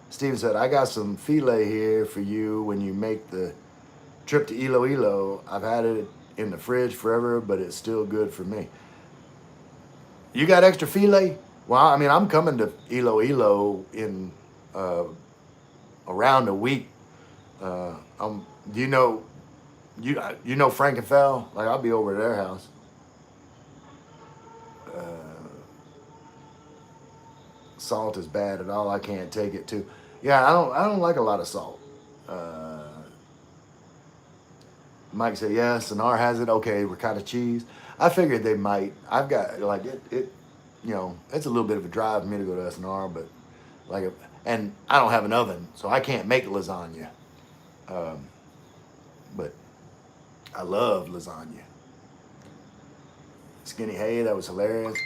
Steven said, I got some filet here for you when you make the trip to Iloilo. I've had it in the fridge forever, but it's still good for me. You got extra filet? Well, I mean, I'm coming to Iloilo in around a week. Do you know Frank and Fel? Like, I'll be over at their house. Salt is bad at all. I can't take it too. Yeah, I don't like a lot of salt. Uh, Mike said yes, Sonar has it. Okay, ricotta cheese. I figured they might. I've got like it. You know, it's a little bit of a drive for me to go to SNR, but like, and I don't have an oven, so I can't make lasagna. Um, but I love lasagna. Skinny Hay, that was hilarious.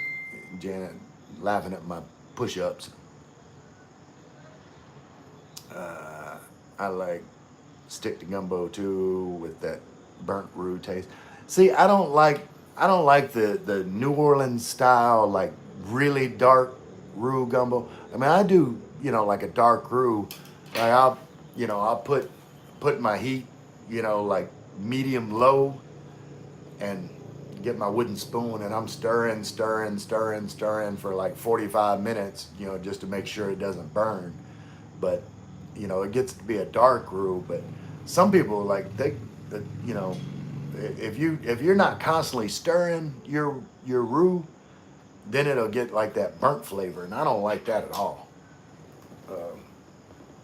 Janet laughing at my push-ups. Uh, I like stick to gumbo too with that burnt roux taste. See, I don't like the New Orleans style like really dark roux gumbo. I mean, I do like a dark roux. Like I'll put my heat like medium low and get my wooden spoon and I'm stirring, stirring, stirring, stirring for like 45 minutes, just to make sure it doesn't burn. But it gets to be a dark roux. But some people like you know, if you're not constantly stirring your roux, then it'll get like that burnt flavor, and I don't like that at all. Um,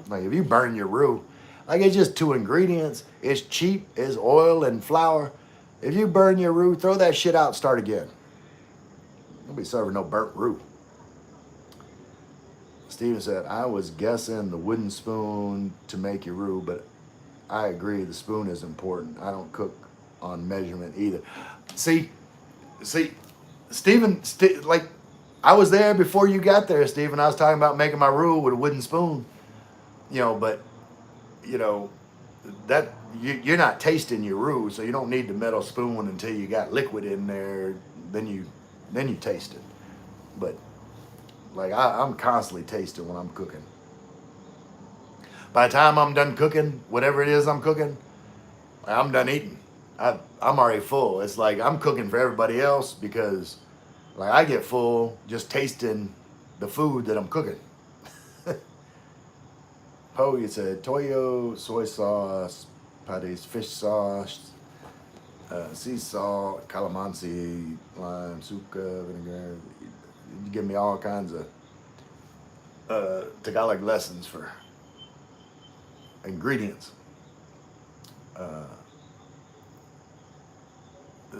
like if you burn your roux, like it's just two ingredients. It's cheap. It's oil and flour. If you burn your roux, throw that shit out. Start again. Don't be serving no burnt roux. Steven said, I was guessing the wooden spoon to make your roux, but I agree, the spoon is important. I don't cook on measurement either. See, see, like, I was there before you got there, Stephen. I was talking about making my roux with a wooden spoon, but, you know, that you're not tasting your roux, so you don't need the metal spoon until you got liquid in there. Then you taste it. But like I'm constantly tasting when I'm cooking. By the time I'm done cooking, whatever it is I'm cooking, I'm done eating. I'm already full. It's like I'm cooking for everybody else because, like, I get full just tasting the food that I'm cooking. Poe, you said toyo, soy sauce, patties, fish sauce, sea salt, calamansi, lime, suka, vinegar. You give me all kinds of Tagalog lessons for ingredients.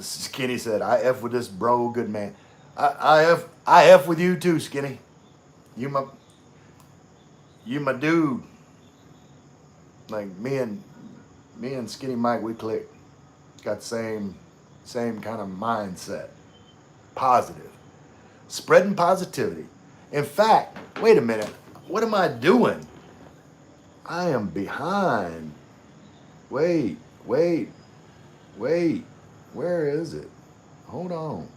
Skinny said, "I f with this bro, good man." I f with you too, Skinny. You my dude. Like me and Skinny Mike, we click. Got the same kind of mindset. Positive. Spreading positivity. In fact, wait a minute. What am I doing? I am behind. Wait. Where is it? Hold on.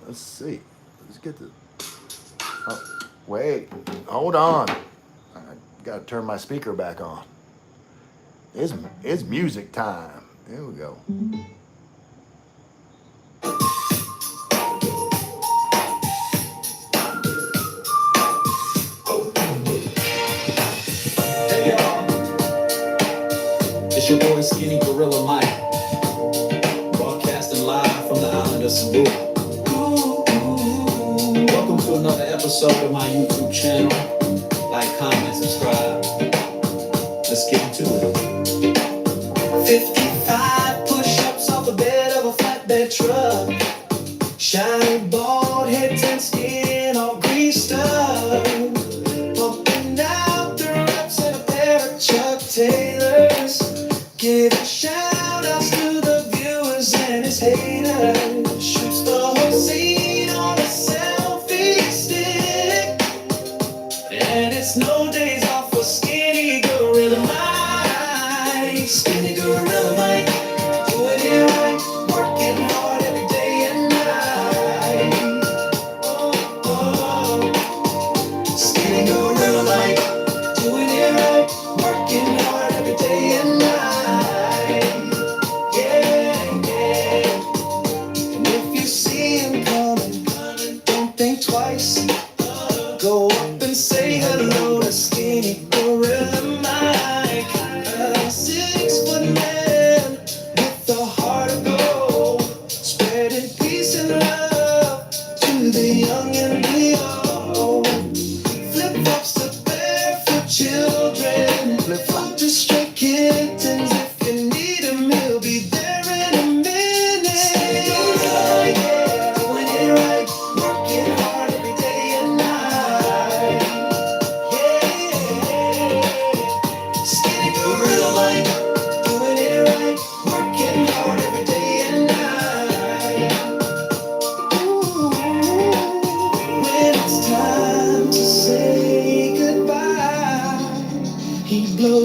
Let's see. Let's get the. Oh, wait. Hold on. I got to turn my speaker back on. It's music time. There we go.
Hey y'all, it's your boy Skinny Gorilla Mike, broadcasting live from the island of Cebu. Welcome to another episode of my YouTube channel. Like, comment, subscribe. Let's get into it. 55 push-ups off the bed of a flatbed truck. Shiny bald head, tan skin, all greased up. Pumping out the reps in a pair of Chuck Taylors. Giving shout-outs to the viewers and his haters. Shoots the whole scene on a selfie stick. And it's no days off for Skinny Gorilla Mike. Skinny Gorilla Mike, doing it right, working hard every day and night. Oh, oh. Skinny Gorilla Mike, doing it right, working hard every day and night. Yeah, yeah. And if you see him coming, don't think twice. Go up and say hello to Skinny Gorilla Mike. A 6-foot man with a heart of gold, spreading peace and love to the young and the old. Flip-flops to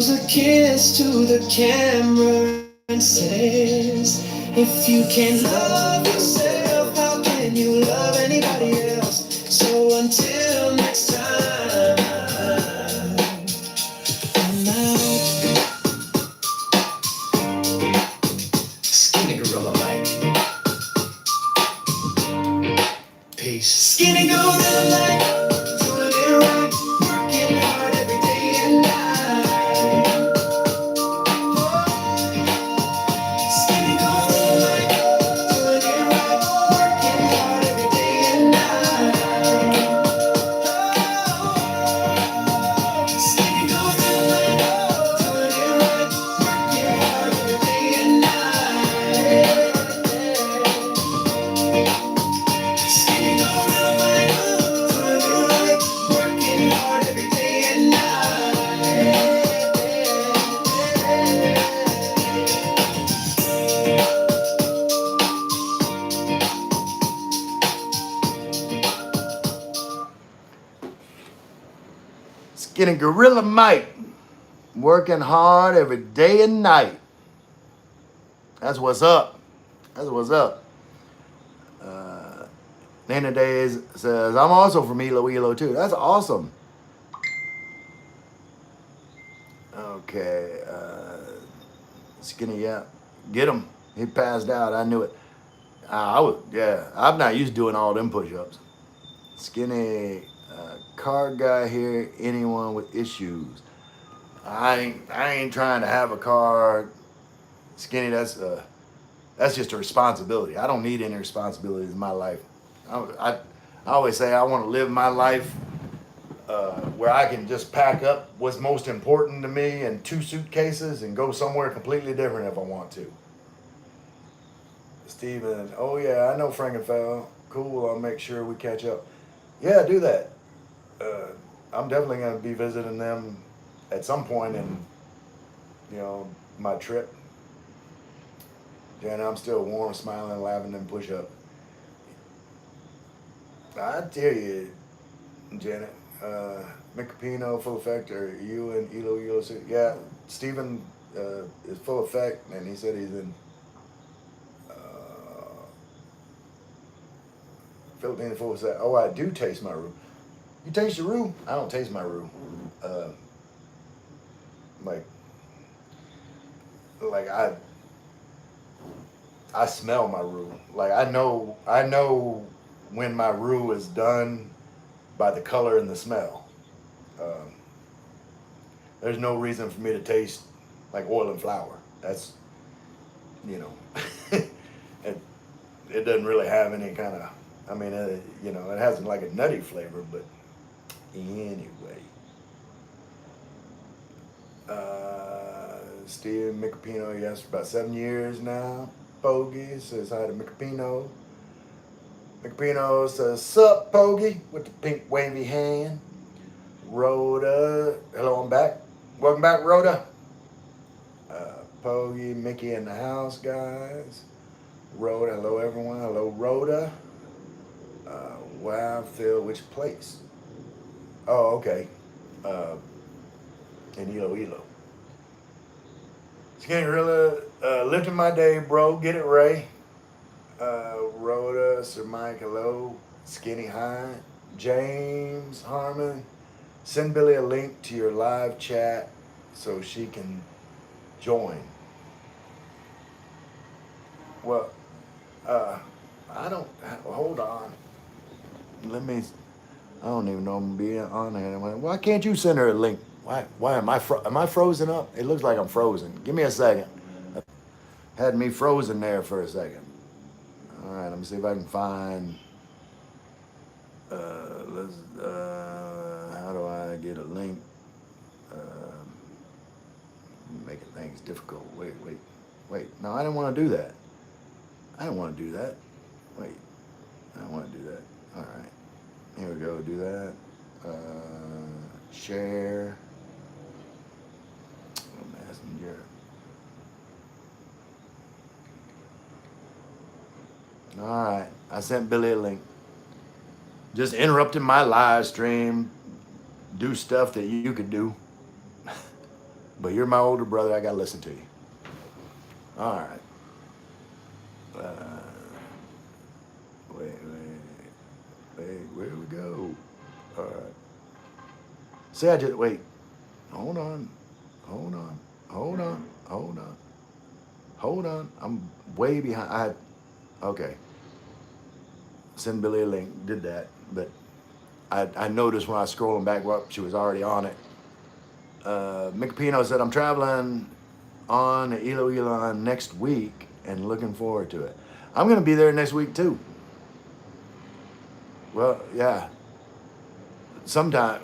blows a kiss to the camera and says, if you can't love yourself, how can you love anybody else? So until next time, I'm out. Skinny Gorilla Mike. Peace. Skinny Gorilla Mike, doing it right, working hard every day and night. Skinny Gorilla Mike, doing it right, working hard every day and night. Skinny Gorilla Mike, doing it right, working hard every day and night. Skinny Gorilla Mike, doing it right, working hard every day and night.
Skinny Gorilla Mike, working hard every day and night. That's what's up. That's what's up. Nana Days says, I'm also from Iloilo too. That's awesome. Okay. Skinny, yeah. Get him. He passed out. I knew it. I'm not used to doing all them push-ups. Skinny, car guy here, anyone with issues. I ain't trying to have a car. Skinny, that's just a responsibility. I don't need any responsibilities in my life. I always say I want to live my life where I can just pack up what's most important to me in 2 suitcases and go somewhere completely different if I want to. Steven, oh yeah, I know Frankenfeld. Cool, I'll make sure we catch up. Yeah, do that. I'm definitely going to be visiting them at some point in, my trip. Janet, I'm still warm, smiling, laughing, and push up. I tell you, Janet, McCapino, full effect, or you and Ilo City? Yeah, Stephen is full effect, and he said he's in Philippines full effect. Oh, I do taste my roux. You taste your roux? I don't taste my roux. Like I smell my roux. Like I know when my roux is done by the color and the smell. There's no reason for me to taste like oil and flour. That's it doesn't really have any kind of. I mean, it has like a nutty flavor, but anyway. Steve McCapino, yes, for about 7 years now. Pogie says hi to McCapino. McCapino says, sup, Pogie, with the pink wavy hand. Rhoda, hello, I'm back. Welcome back, Rhoda. Pogie, Mickey in the house, guys. Rhoda, hello, everyone. Hello, Rhoda. Wow, Phil, which place? Oh, okay. In Iloilo. Skinny Gorilla, lifting my day, bro. Get it, Ray. Rhoda, Sir Mike, hello. Skinny, hi. James Harmon, send Billy a link to your live chat so she can join. Well, I don't. Hold on. I don't even know I'm being on there. Why can't you send her a link? Why am I frozen up? It looks like I'm frozen. Give me a second. Had me frozen there for a second. All right, let me see if I can find. How do I get a link? Making things difficult. Wait. No, I didn't want to do that. I don't want to do that. Wait, I don't want to do that. All right, here we go. Do that. Share. Messenger. All right, I sent Billy a link. Just interrupting my live stream. Do stuff that you could do. But you're my older brother. I got to listen to you. All right. Wait. Where do we go? All right. See, I just, wait. Hold on. I'm way behind. Okay. Send Billy a link. Did that. But I noticed when I was scrolling back up, she was already on it. Mick Pino said, I'm traveling on Iloilo next week and looking forward to it. I'm going to be there next week too. Well, yeah. Sometime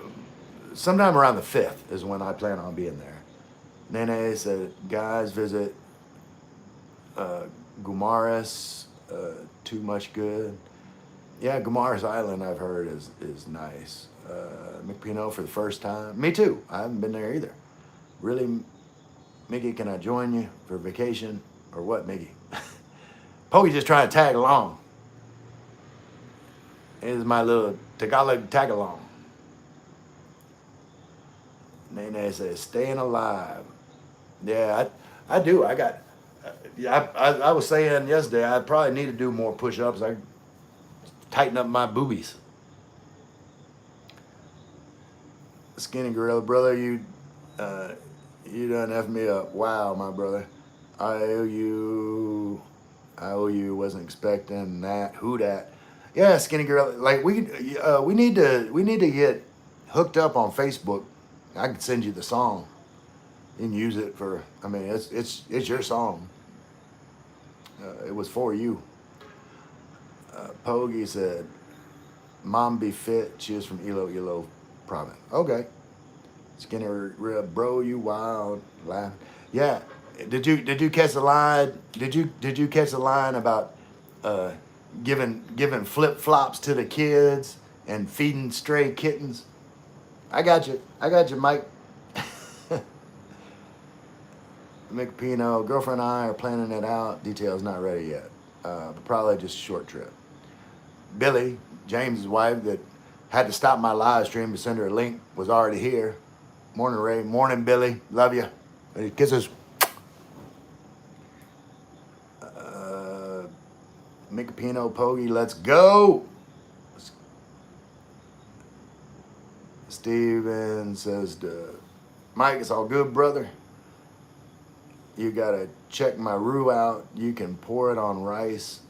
around the 5th is when I plan on being there. Nene said, guys, visit Gumares, too much good. Yeah, Gumares Island, I've heard, is nice. McPino for the first time. Me too. I haven't been there either. Really, Mickey, can I join you for vacation? Or what, Mickey? Pokey just trying to tag along. Here's my little Tagalog tag along. Nene says, staying alive. Yeah, I do. I got, I was saying yesterday, I probably need to do more push-ups. I tighten up my boobies. Skinny Gorilla, brother, you done F me up. Wow, my brother. I owe you, wasn't expecting that. Who that? Yeah, Skinny Gorilla. Like we need to get hooked up on Facebook. I can send you the song. You can use it for, I mean, it's your song. It was for you. Pogie said, Mom be fit. She is from Iloilo province. Okay. Skinny Rib, bro, you wild. Laugh. Yeah. Did you catch the line? Did you catch the line about giving flip flops to the kids and feeding stray kittens? I got you, Mike. Mick Pino, girlfriend and I are planning it out. Details not ready yet. But probably just a short trip. Billy, James's wife, that had to stop my live stream to send her a link, was already here. Morning, Ray. Morning, Billy. Love you. Kisses. Mick Pino, Pogie, let's go. Steven says, Mike, it's all good, brother. You gotta check my roux out. You can pour it on rice.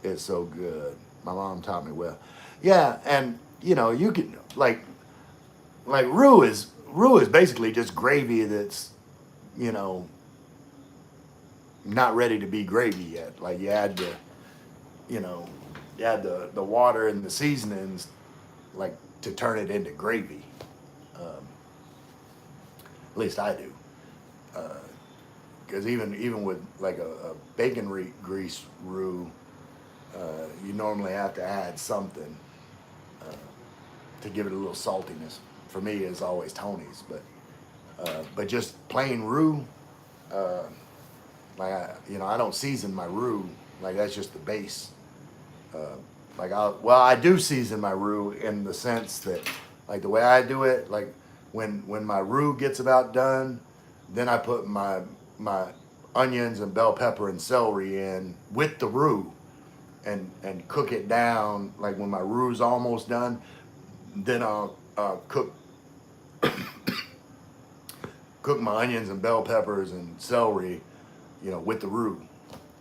It's so good. My mom taught me well. Yeah, and you know, you can like roux is basically just gravy that's, you know, not ready to be gravy yet. Like you add the, you know, you add the water and the seasonings, like to turn it into gravy. At least I do. Because even with like a bacon grease roux, you normally have to add something to give it a little saltiness. For me, it's always Tony's, but just plain roux, like I don't season my roux. Like that's just the base. I do season my roux in the sense that, like the way I do it, like when my roux gets about done, then I put my onions and bell pepper and celery in with the roux and cook it down. Like when my roux's almost done, then I'll cook my onions and bell peppers and celery, you know, with the roux.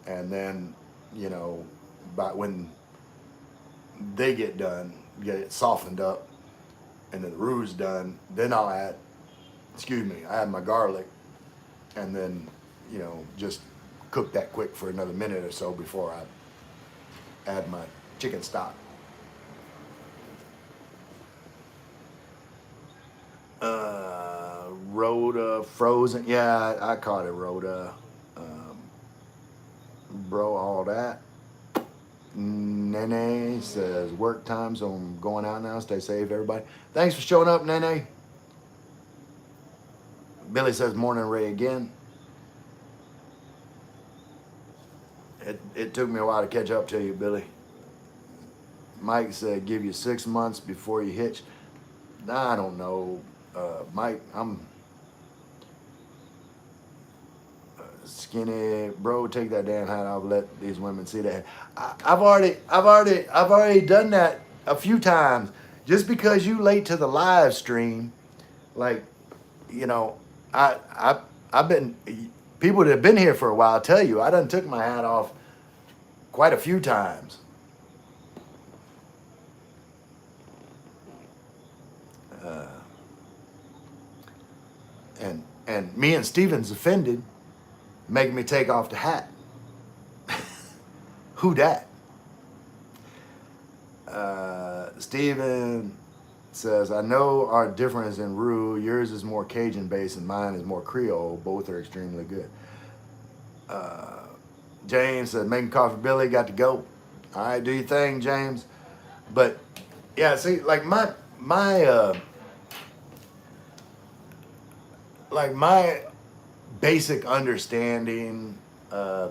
And then, you know, by when they get done, get it softened up, and then the roux done, then I'll add my garlic, and then, you know, just cook that quick for another minute or so before I add my chicken stock. Rhoda frozen. Yeah, I caught it, Rhoda. Bro, all that. Nene says work time, so I'm going out now. Stay safe, everybody. Thanks for showing up, Nene. Billy says morning, Ray, again. It took me a while to catch up to you, Billy. Mike said give you 6 months before you hitch. I don't know, Mike. Skinny, bro, take that damn hat off. Let these women see that. I've already done that a few times. Just because you late to the live stream, like, you know, I've been people that have been here for a while tell you I done took my hat off quite a few times. And me and Steven's offended, making me take off the hat. Who dat? Steven says, I know our difference in roux. Yours is more Cajun based and mine is more Creole. Both are extremely good. James said, making coffee Billy, got to go. All right, do your thing, James. But yeah, see, like my basic understanding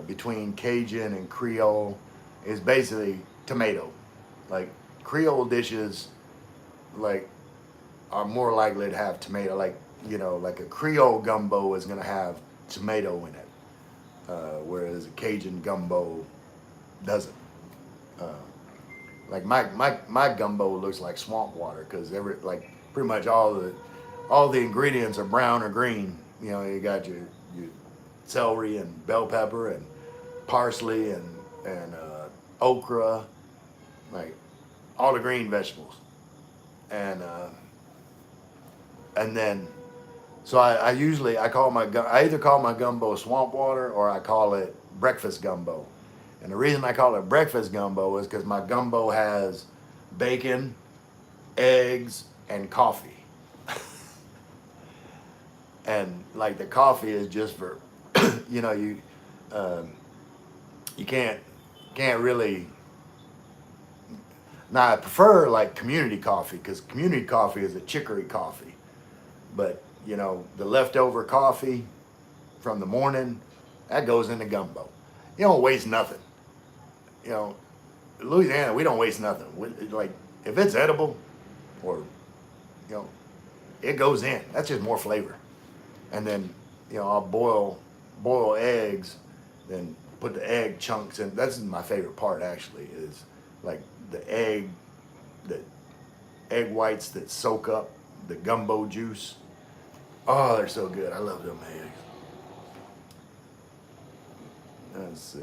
between Cajun and Creole is basically tomato. Like Creole dishes, like, are more likely to have tomato. Like, you know, like a Creole gumbo is gonna have tomato in it, whereas a Cajun gumbo doesn't. Like my gumbo looks like swamp water because pretty much all the ingredients are brown or green. You know, you got your celery and bell pepper and parsley and okra, like all the green vegetables, and then so I usually I either call my gumbo swamp water or I call it breakfast gumbo. And the reason I call it breakfast gumbo is because my gumbo has bacon, eggs, and coffee. And like the coffee is just for, you know, you can't really. Now I prefer like community coffee because community coffee is a chicory coffee, but you know the leftover coffee from the morning that goes in the gumbo. You don't waste nothing. You know, in Louisiana we don't waste nothing. Like if it's edible, or you know, it goes in. That's just more flavor. And then you know I'll boil eggs, then put the egg chunks in. That's my favorite part actually is like the egg whites that soak up the gumbo juice. Oh, they're so good. I love them eggs. Let's see.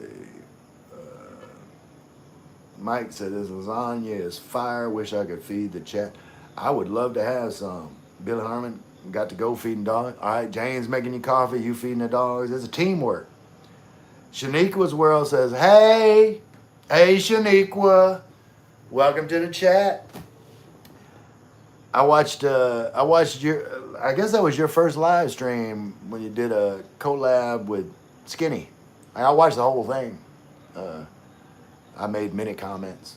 Mike said this lasagna is fire. Wish I could feed the chat. I would love to have some. Billy Harmon got to go feeding dogs. All right, Jane's making you coffee. You feeding the dogs. It's a teamwork. Shaniqua's World says, hey Shaniqua, welcome to the chat. I watched your, I guess that was your first live stream when you did a collab with Skinny. I watched the whole thing. I made many comments,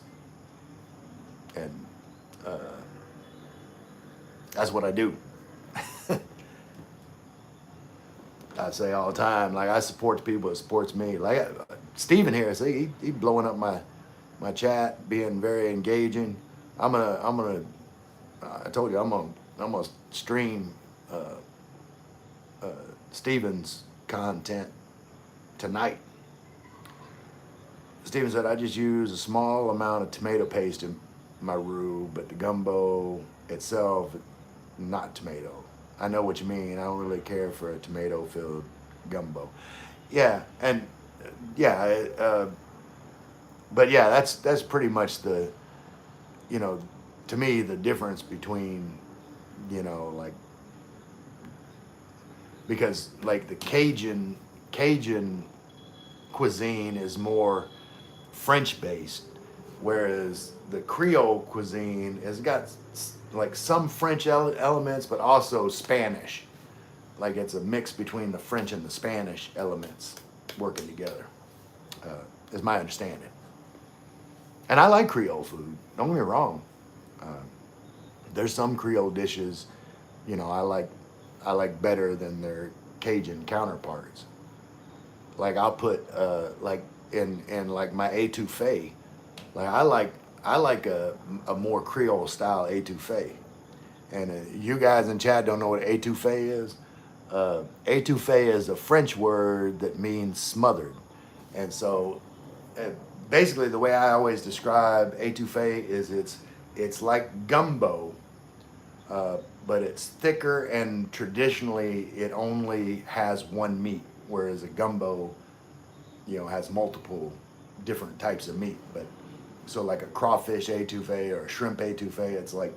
and that's what I do. I say all the time, like I support the people that supports me. Like Steven here, see, he blowing up my chat, being very engaging. I'm gonna. I told you I'm gonna stream Steven's content tonight. Steven said I just use a small amount of tomato paste in my roux, but the gumbo itself, not tomato. I know what you mean. I don't really care for a tomato-filled gumbo. Yeah, and yeah, but yeah, that's pretty much the, you know, to me the difference between, you know, like, because like the Cajun cuisine is more French-based, whereas the Creole cuisine has got like some French elements, but also Spanish. Like it's a mix between the French and the Spanish elements working together, is my understanding. And I like Creole food. Don't get me wrong. There's some Creole dishes, you know, I like better than their Cajun counterparts. Like I'll put like in like my étouffée, like I like a more Creole style étouffée. And you guys in chat don't know what étouffée is. Étouffée is a French word that means smothered. And so basically the way I always describe étouffée is it's like gumbo, but it's thicker, and traditionally it only has one meat, whereas a gumbo, has multiple different types of meat. But so like a crawfish étouffée or a shrimp étouffée, it's like,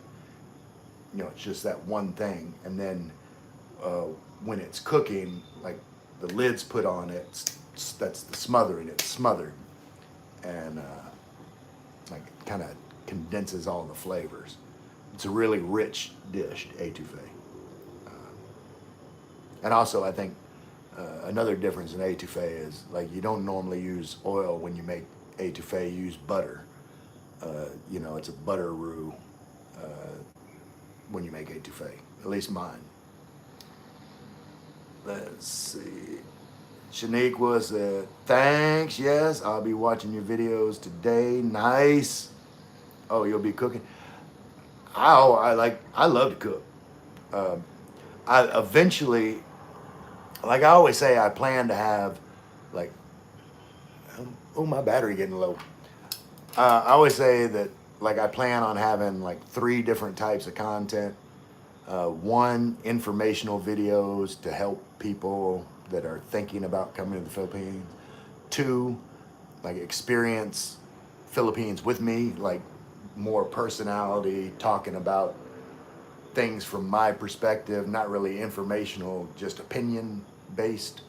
it's just that one thing. And then when it's cooking, like the lid's put on it, that's the smothering. It's smothered, and like it kind of condenses all the flavors. It's a really rich dish, étouffée. And also, I think another difference in étouffée is like you don't normally use oil when you make étouffée. You use butter. It's a butter roux when you make étouffée. At least mine. Let's see. Shaniqua said, thanks, yes, I'll be watching your videos today. Nice. Oh, you'll be cooking? I love to cook. I eventually, like I always say, I plan to have, like, oh, my battery getting low. I always say that, like, I plan on having like 3 different types of content. One, informational videos to help people that are thinking about coming to the Philippines. 2, like experience Philippines with me, like more personality, talking about things from my perspective, not really informational, just opinion based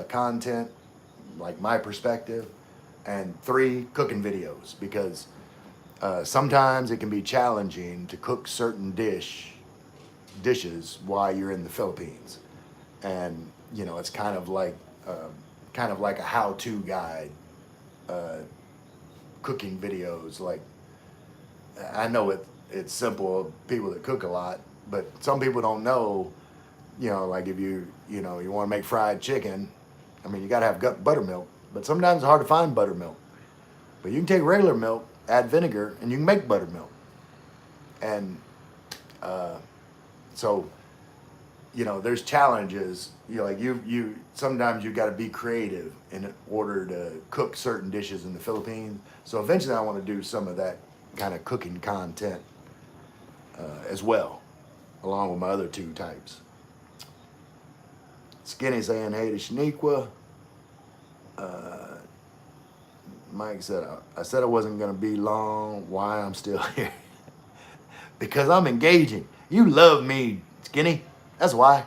content, like my perspective. And 3, cooking videos, because sometimes it can be challenging to cook certain dishes while you're in the Philippines. And it's kind of like a how-to guide, cooking videos. Like, I know it's simple, people that cook a lot, but some people don't know, like if you want to make fried chicken, I mean, you got to have buttermilk, but sometimes it's hard to find buttermilk. But you can take regular milk, add vinegar, and you can make buttermilk. And so, there's challenges. Like you sometimes you got to be creative in order to cook certain dishes in the Philippines. So eventually, I want to do some of that kind of cooking content as well, along with my other 2 types. Skinny saying, hey to Shaniqua. Mike said, I said I wasn't going to be long. Why I'm still here? Because I'm engaging. You love me, Skinny. That's why.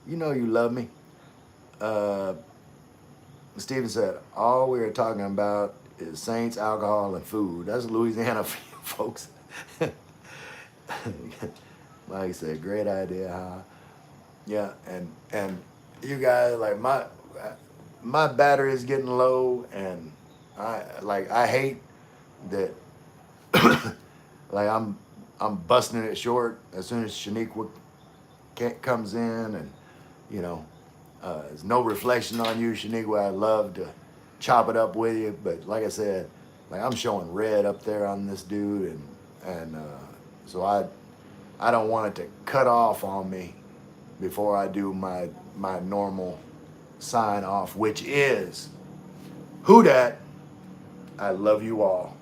You know you love me. Steven said, all we are talking about is Saints, alcohol, and food. That's Louisiana for you folks. Mike said, great idea, huh? Yeah, and you guys, like my battery is getting low, and I hate that like I'm busting it short as soon as Shaniqua comes in, and there's no reflection on you, Shaniqua. I'd love to chop it up with you, but like I said, like I'm showing red up there on this dude, and so I don't want it to cut off on me before I do my normal sign off, which is, who dat? I love you all.